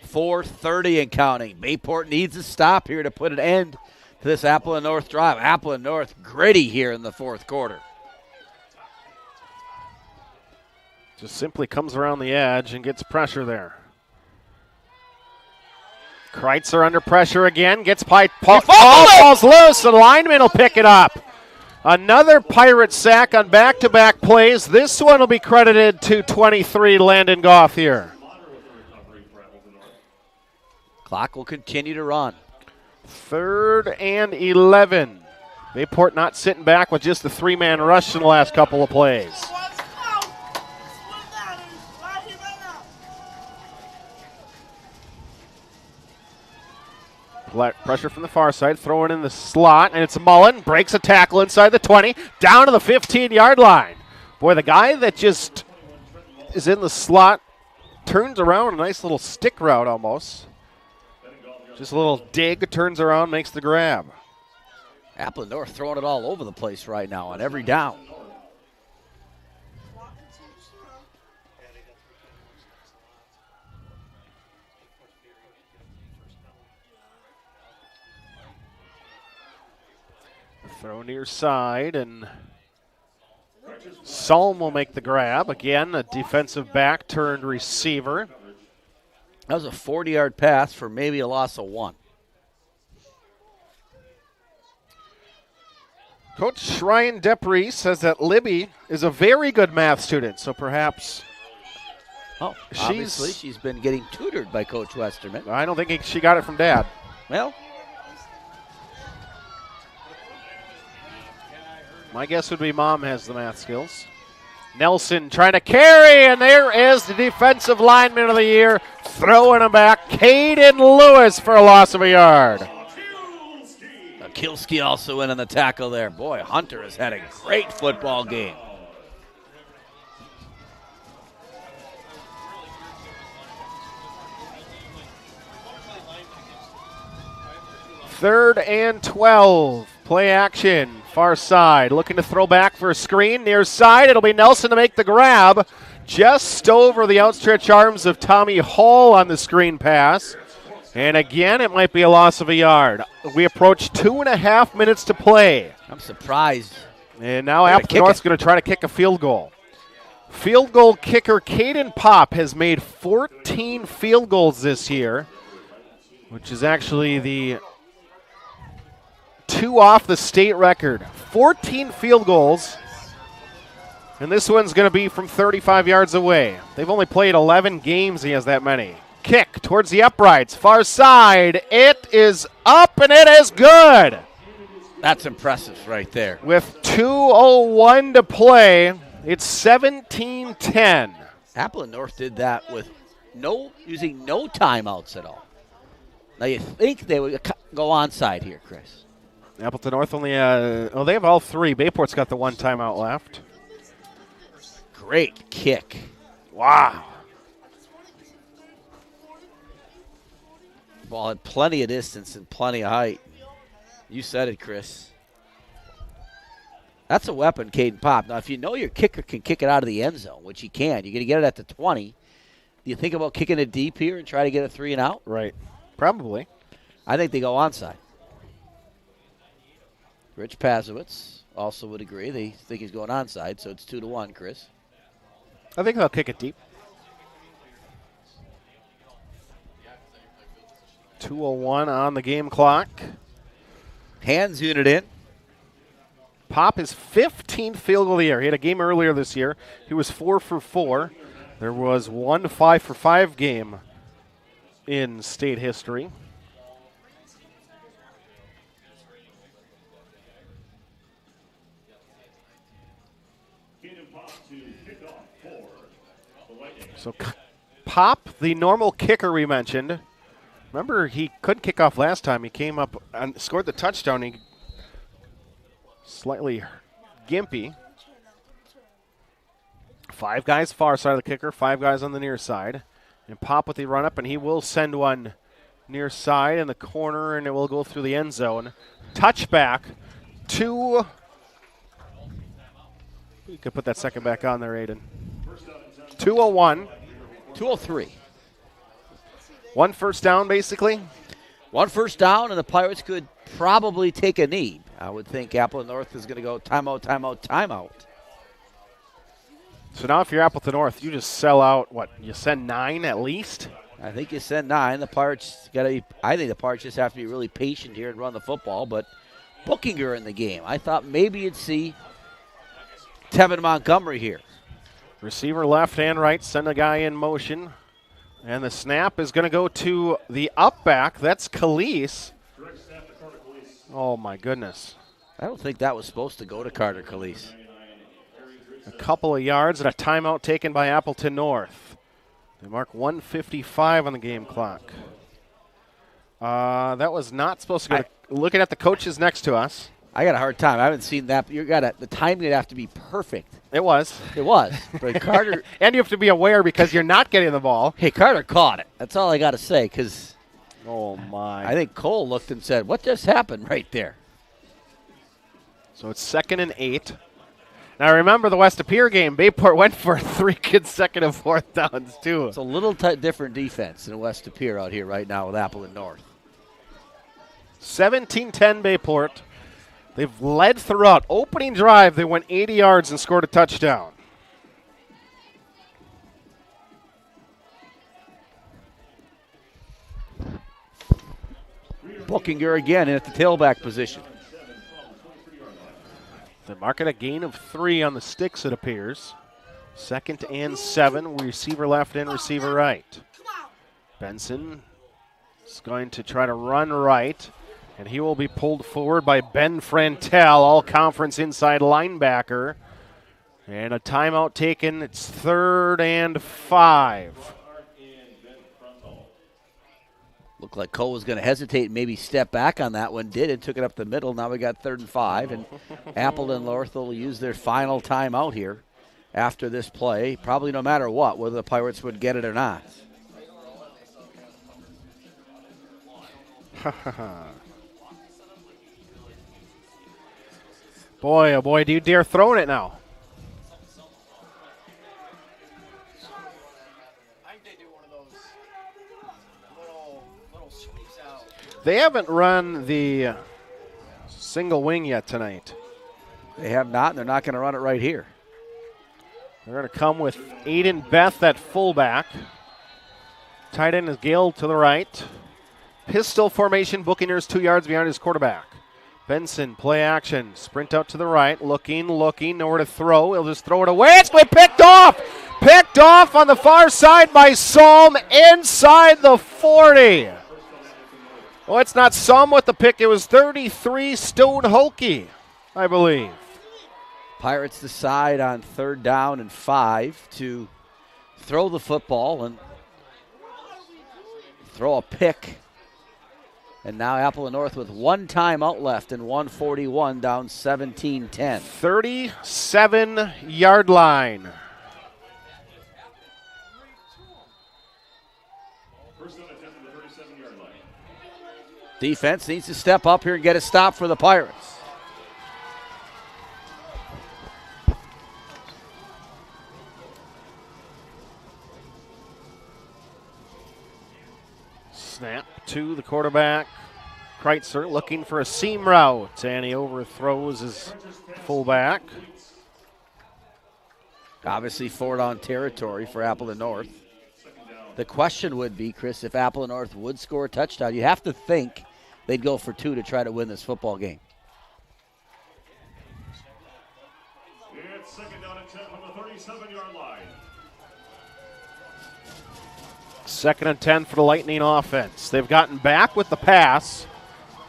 4:30 and counting. Bayport needs a stop here to put an end to this Appleton North drive. Appleton North gritty here in the 4th quarter. Just simply comes around the edge and gets pressure there. Kreitzer under pressure again. Gets falls loose. The lineman will pick it up. Another Pirate sack on back-to-back plays. This one will be credited to 23 Landon Gauthier. Clock will continue to run. 3rd and 11. Bayport not sitting back with just the 3-man rush in the last couple of plays. Pressure from the far side, throwing in the slot, and it's Mullen. Breaks a tackle inside the 20, down to the 15-yard line. Boy, the guy that just is in the slot turns around, a nice little stick route almost. Just a little dig, turns around, makes the grab. Appleton North throwing it all over the place right now on every down. Throw near side, and Salm will make the grab. Again, a defensive back turned receiver. That was a 40-yard pass for maybe a loss of 1. Coach Ryan Depre says that Libby is a very good math student, so perhaps obviously she's been getting tutored by Coach Westerman. I don't think she got it from Dad. Well, my guess would be Mom has the math skills. Nelson trying to carry, and there is the defensive lineman of the year, throwing him back. Caden Lewis for a loss of a yard. Kilski also in on the tackle there. Boy, Hunter has had a great football game. Third and 12. Play action. Far side. Looking to throw back for a screen. Near side. It'll be Nelson to make the grab. Just over the outstretched arms of Tommy Hall on the screen pass. And again, it might be a loss of a yard. We approach 2.5 minutes to play. I'm surprised. And now Appleton North's going to try to kick a field goal. Field goal kicker Caden Pop has made 14 field goals this year, which is actually the 2 off the state record. 14 field goals, and this one's going to be from 35 yards away. They've only played 11 games. He has that many. Kick towards the uprights, far side. It is up, and it is good. That's impressive right there. With 2:01 to play, it's 17-10. Appleton North did that with using no timeouts at all. Now you think they would go onside here, Chris. Appleton North only, they have all 3. Bayport's got the 1 timeout left. Great kick. Wow. Ball had plenty of distance and plenty of height. You said it, Chris. That's a weapon, Caden Pop. Now, if you know your kicker can kick it out of the end zone, which he can, you're going to get it at the 20. Do you think about kicking it deep here and try to get a 3 and out? Right. Probably. I think they go onside. Rich Pazowitz also would agree. They think he's going onside, so it's 2-1, Chris. I think they'll kick it deep. 2:01 on the game clock. Hands unit in. Pop his 15th field goal of the year. He had a game earlier this year. He was 4 for 4. There was 1 5 for 5 game in state history. So Pop, the normal kicker we mentioned. Remember, he couldn't kick off last time. He came up and scored the touchdown. He slightly gimpy. 5 guys far side of the kicker, 5 guys on the near side. And Pop with the run up, and he will send one near side in the corner, and it will go through the end zone. Touchback to. You could put that second back on there, Aiden. 2:01. 2:03. 1 first down, basically. 1 first down, and the Pirates could probably take a knee. I would think Appleton North is going to go timeout, timeout, timeout. So now if you're Appleton North, you just sell out, what, you send 9 at least? I think you send 9. The Pirates I think the Pirates just have to be really patient here and run the football, but Bookinger in the game. I thought maybe you'd see Tevin Montgomery here. Receiver left and right, send a guy in motion. And the snap is going to go to the up back. That's Calise. Oh, my goodness. I don't think that was supposed to go to Carter Calise. A couple of yards and a timeout taken by Appleton North. They mark 1:55 on the game clock. That was not supposed to go looking at the coaches next to us. I got a hard time. I haven't seen that. The timing would have to be perfect. It was. But Carter. And you have to be aware because you're not getting the ball. Hey, Carter caught it. That's all I got to say because. Oh, my. I think Cole looked and said, what just happened right there? So it's 2nd and 8. Now, remember the West Appear game. Bayport went for 3 consecutive 4th downs, too. It's a little different defense than West Appear out here right now with Appleton North. 17-10 Bayport. They've led throughout. Opening drive, they went 80 yards and scored a touchdown. Bookinger again in at the tailback position. They mark it a gain of 3 on the sticks, it appears. 2nd and 7, receiver left and receiver right. Benson is going to try to run right, and he will be pulled forward by Ben Frantel, all-conference inside linebacker. And a timeout taken. It's 3rd and 5. Looked like Cole was going to hesitate and maybe step back on that one. Did it, took it up the middle. Now we got 3rd and 5, and Appleton North will use their final timeout here after this play. Probably no matter what, whether the Pirates would get it or not. Boy, oh boy, do you dare throw it now. They haven't run the single wing yet tonight. They have not, and they're not going to run it right here. They're going to come with Aiden Beth at fullback. Tight end is Gale to the right. Pistol formation, Buccaneers 2 yards behind his quarterback. Benson, play action, sprint out to the right, looking, nowhere to throw. He'll just throw it away. It's going to be picked off! Picked off on the far side by Salm inside the 40. Oh, it's not Salm with the pick. It was 33 Stone Holkey, I believe. Pirates decide on 3rd down and 5 to throw the football and throw a pick. And now Appleton North with 1 timeout left and 1:41 down 17-10. 37-yard line. Defense needs to step up here and get a stop for the Pirates. Snap to the quarterback. Kreitzer looking for a seam route, and he overthrows his fullback. Obviously 4 down territory for Appleton North. The question would be, Chris, if Appleton North would score a touchdown, you have to think they'd go for 2 to try to win this football game. It's 2nd down and 10 from the 37-yard line. 2nd and 10 for the Lightning offense. They've gotten back with the pass,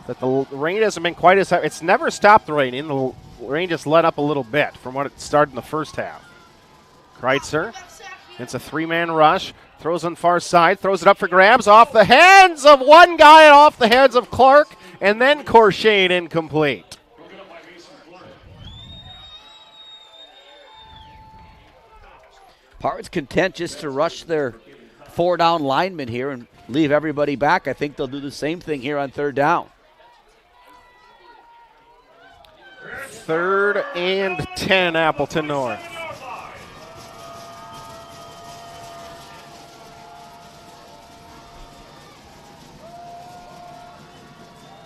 but the rain hasn't been quite as high. It's never stopped raining. The rain just let up a little bit from what it started in the first half. Kreitzer, it's a 3-man rush. Throws on far side, throws it up for grabs, off the hands of one guy and off the heads of Clark, and then Corshane incomplete. Pirates content just to rush their 4-down linemen here and leave everybody back. I think they'll do the same thing here on 3rd down. 3rd and 10, Appleton North.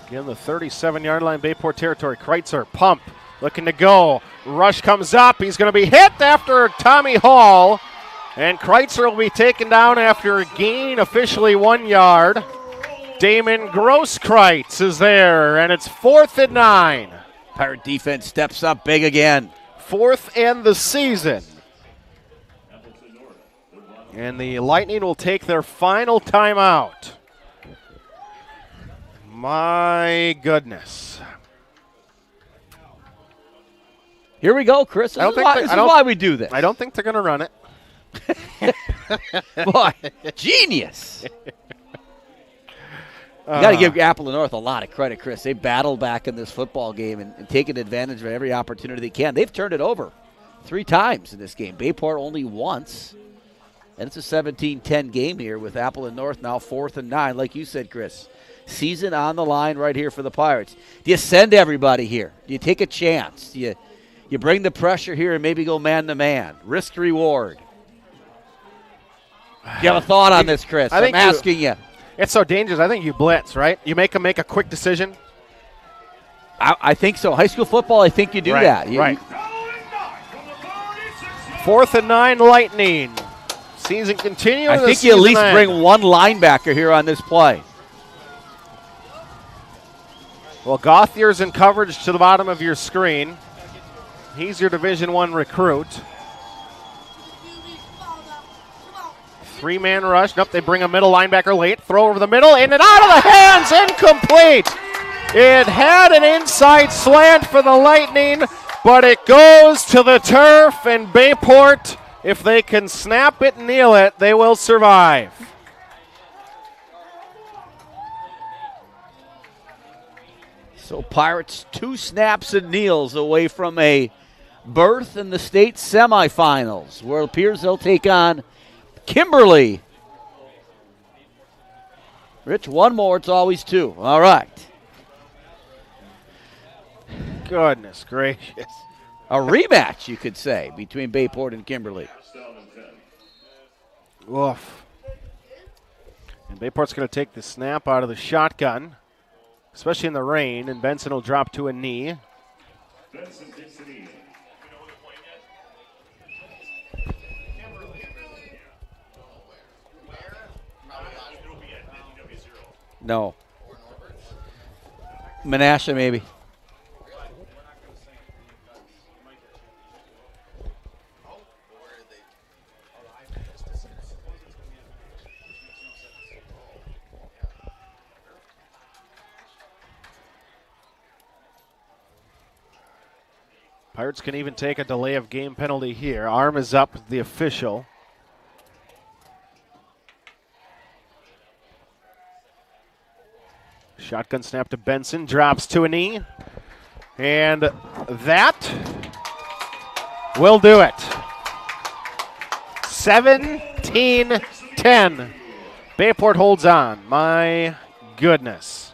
Again, the 37-yard line, Bayport territory. Kreitzer, pump, looking to go. Rush comes up. He's going to be hit after Tommy Hall. And Kreitzer will be taken down after a gain, officially 1 yard. Damon Grosskreitz is there, and it's 4th and 9. Pirate defense steps up big again. 4th and the season. And the Lightning will take their final timeout. My goodness. Here we go, Chris. This is why we do this. I don't think they're going to run it. Boy, genius. You got to give Appleton North a lot of credit, Chris. They battled back in this football game and taken advantage of every opportunity they can. They've turned it over 3 times in this game. Bayport only once. And it's a 17-10 game here with Appleton North now 4th and 9. Like you said, Chris, season on the line right here for the Pirates. Do you send everybody here? Do you take a chance? Do you bring the pressure here and maybe go man-to-man? Risk-reward. Do you have a thought on this, Chris? I'm asking you. It's so dangerous. I think you blitz, right? You make them make a quick decision. I think so. High school football, I think you do that. Right. 4th and 9, Lightning. Season continuing. I think you at least bring one linebacker here on this play. Well, Gauthier's in coverage to the bottom of your screen. He's your Division I recruit. 3-man rush. Nope, they bring a middle linebacker late. Throw over the middle, in and out of the hands, incomplete. It had an inside slant for the Lightning, but it goes to the turf, and Bayport, if they can snap it and kneel it, they will survive. So Pirates 2 snaps and kneels away from a berth in the state semifinals, where it appears they'll take on Kimberly. Rich, one more, it's always 2. All right. Goodness gracious. A rematch, you could say, between Bayport and Kimberly. Oof. And Bayport's going to take the snap out of the shotgun, especially in the rain, and Benson will drop to a knee. Benson takes a knee. No. Menasha, maybe. Pirates can even take a delay of game penalty here. Arm is up, the official. Shotgun snap to Benson, drops to a knee. And that will do it. 17-10. Bayport holds on. My goodness.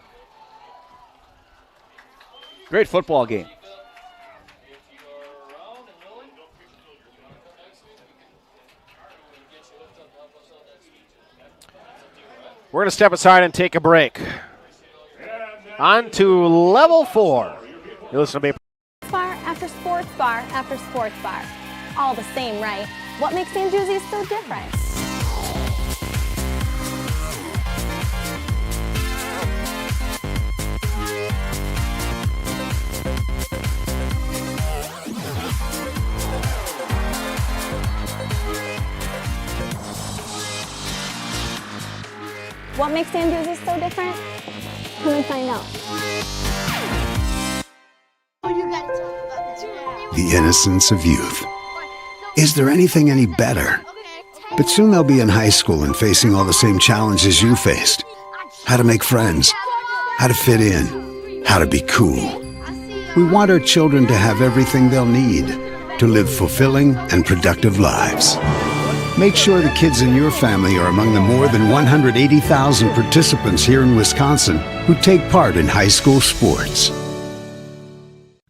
Great football game. We're going to step aside and take a break. On to level 4. You listen to Bayport. Bar after sports bar after sports bar. All the same, right? What makes Sandusky's so different? What makes Sandusky so different? Come and find out. The innocence of youth. Is there anything any better? But soon they'll be in high school and facing all the same challenges you faced. How to make friends, how to fit in, how to be cool. We want our children to have everything they'll need to live fulfilling and productive lives. Make sure the kids in your family are among the more than 180,000 participants here in Wisconsin who take part in high school sports.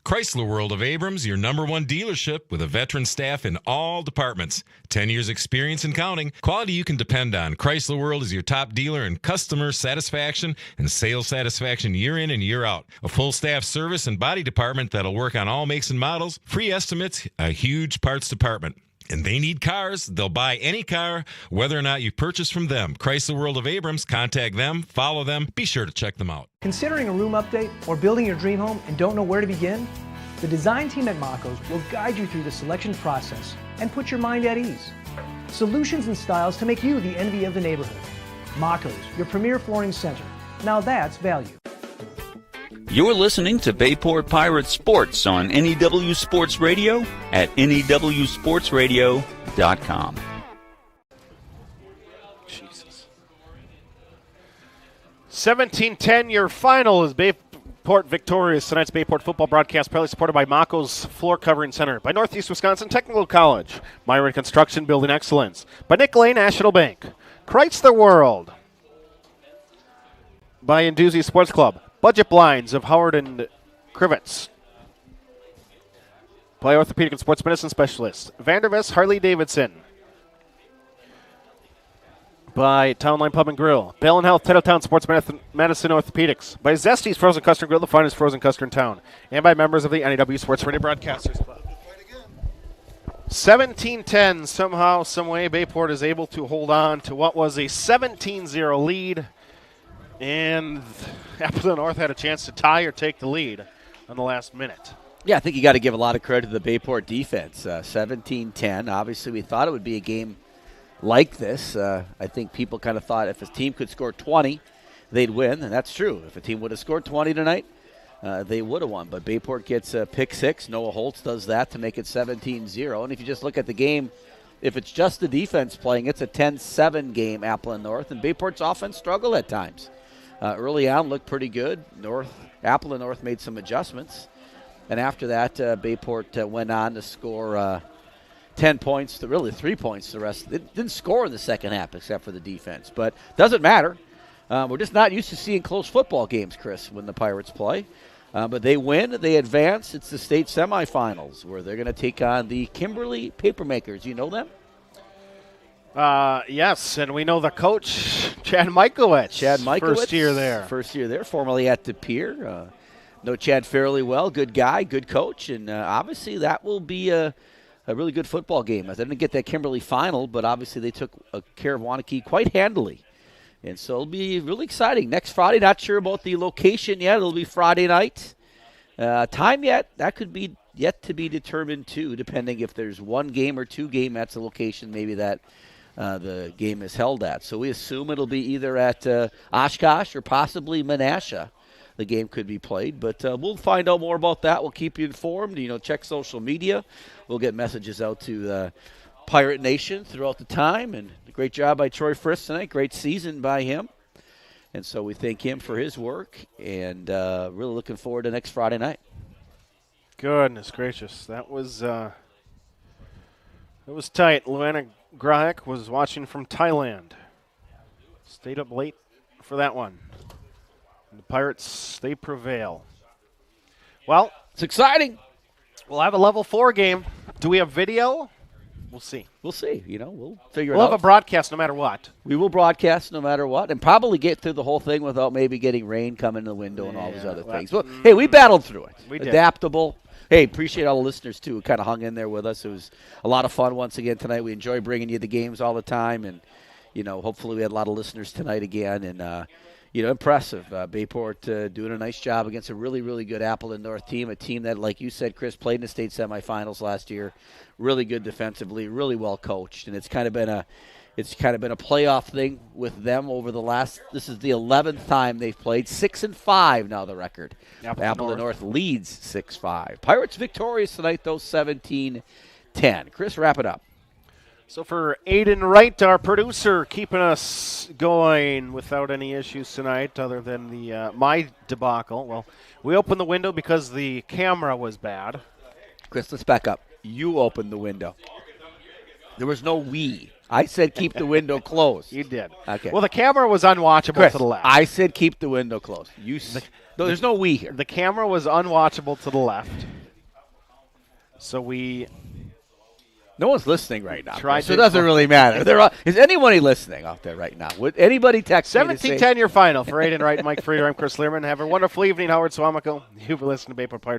Chrysler World of Abrams, your #1 dealership with a veteran staff in all departments. 10 years experience and counting. Quality you can depend on. Chrysler World is your top dealer in customer satisfaction and sales satisfaction year in and year out. A full staff service and body department that'll work on all makes and models. Free estimates, a huge parts department. And they need cars. They'll buy any car, whether or not you purchase from them. Chrysler World of Abrams. Contact them. Follow them. Be sure to check them out. Considering a room update or building your dream home and don't know where to begin? The design team at Mako's will guide you through the selection process and put your mind at ease. Solutions and styles to make you the envy of the neighborhood. Mako's, your premier flooring center. Now that's value. You're listening to Bayport Pirates Sports on NEW Sports Radio at newsportsradio.com. Jesus. 17-10, your final is Bayport victorious. Tonight's Bayport football broadcast proudly supported by Mako's Floor Covering Center, by Northeast Wisconsin Technical College, Myron Construction Building Excellence, by Nicolay National Bank, Chrysler World, by Induzi Sports Club, Budget Blinds of Howard and Krivitz, by Orthopedic and Sports Medicine Specialists, Vandervest Harley Davidson, by Town Line Pub and Grill, Bell and Health, Titletown Sports Medicine Orthopedics, by Zesty's Frozen Custard Grill, the finest frozen custard in town, and by members of the NEW Sports Radio Broadcasters Club. 17-10, somehow, someway, Bayport is able to hold on to what was a 17-0 lead, and Appleton North had a chance to tie or take the lead on the last minute. Yeah, I think you got to give a lot of credit to the Bayport defense. 17-10. Obviously, we thought it would be a game like this. I think people kind of thought if a team could score 20, they'd win, and that's true. If a team would have scored 20 tonight, they would have won. But Bayport gets a pick six. Noah Holtz does that to make it 17-0. And if you just look at the game, if it's just the defense playing, it's a 10-7 game, Appleton North, and Bayport's offense struggled at times. Early on looked pretty good. Appleton North made some adjustments. And after that, Bayport went on to score 10 points, really 3 points the rest. It didn't score in the second half except for the defense. But doesn't matter. We're just not used to seeing close football games, Chris, when the Pirates play. But they win. They advance. It's the state semifinals where they're going to take on the Kimberly Papermakers. You know them? Yes, and we know the coach, Chad Michaelwitz. First year there. Formerly at De Pere. Know Chad fairly well. Good guy, good coach. And obviously that will be a really good football game. They didn't get that Kimberly final, but obviously they took care of Waunakee quite handily. And so it'll be really exciting. Next Friday, not sure about the location yet. It'll be Friday night. Time yet, that could be yet to be determined too, depending if there's one game or two game at the location maybe that the game is held at. So we assume it'll be either at Oshkosh or possibly Menasha. The game could be played, but we'll find out more about that. We'll keep you informed. Check social media. We'll get messages out to Pirate Nation throughout the time. And a great job by Troy Frist tonight. Great season by him. And so we thank him for his work, and really looking forward to next Friday night. Goodness gracious. That was tight. Luana Grahek was watching from Thailand. Stayed up late for that one. And the Pirates, they prevail. Well, it's exciting. We'll have a level 4 game. Do we have video? We'll see. We'll see. We'll figure it out. We'll have a broadcast no matter what. We will broadcast no matter what, and probably get through the whole thing without maybe getting rain coming in the window and all those other things. But, hey, we battled through it. We did. Adaptable. Hey, appreciate all the listeners, too, who kind of hung in there with us. It was a lot of fun once again tonight. We enjoy bringing you the games all the time, and, hopefully we had a lot of listeners tonight again. And, impressive. Bayport doing a nice job against a really, really good Appleton North team, a team that, like you said, Chris, played in the state semifinals last year. Really good defensively, really well coached, and it's kind of been a playoff thing with them over the last. This is the 11th time they've played. 6-5 now the record. Appleton North leads 6-5. Pirates victorious tonight, though, 17-10. Chris, wrap it up. So for Aiden Wright, our producer, keeping us going without any issues tonight other than the my debacle. Well, we opened the window because the camera was bad. Chris, let's back up. You opened the window. There was no we. I said keep the window closed. You did. Okay. Well, the camera was unwatchable Chris, to the left. I said keep the window closed. There's no we here. The camera was unwatchable to the left. So no one's listening right now, so it to doesn't really matter. Is anybody listening out there right now? Would anybody text 17-10 your final for Aiden Wright and Mike Frieder. I'm Chris Learman. Have a wonderful evening, Howard Swamico. You've been listening to Bayport Pirates.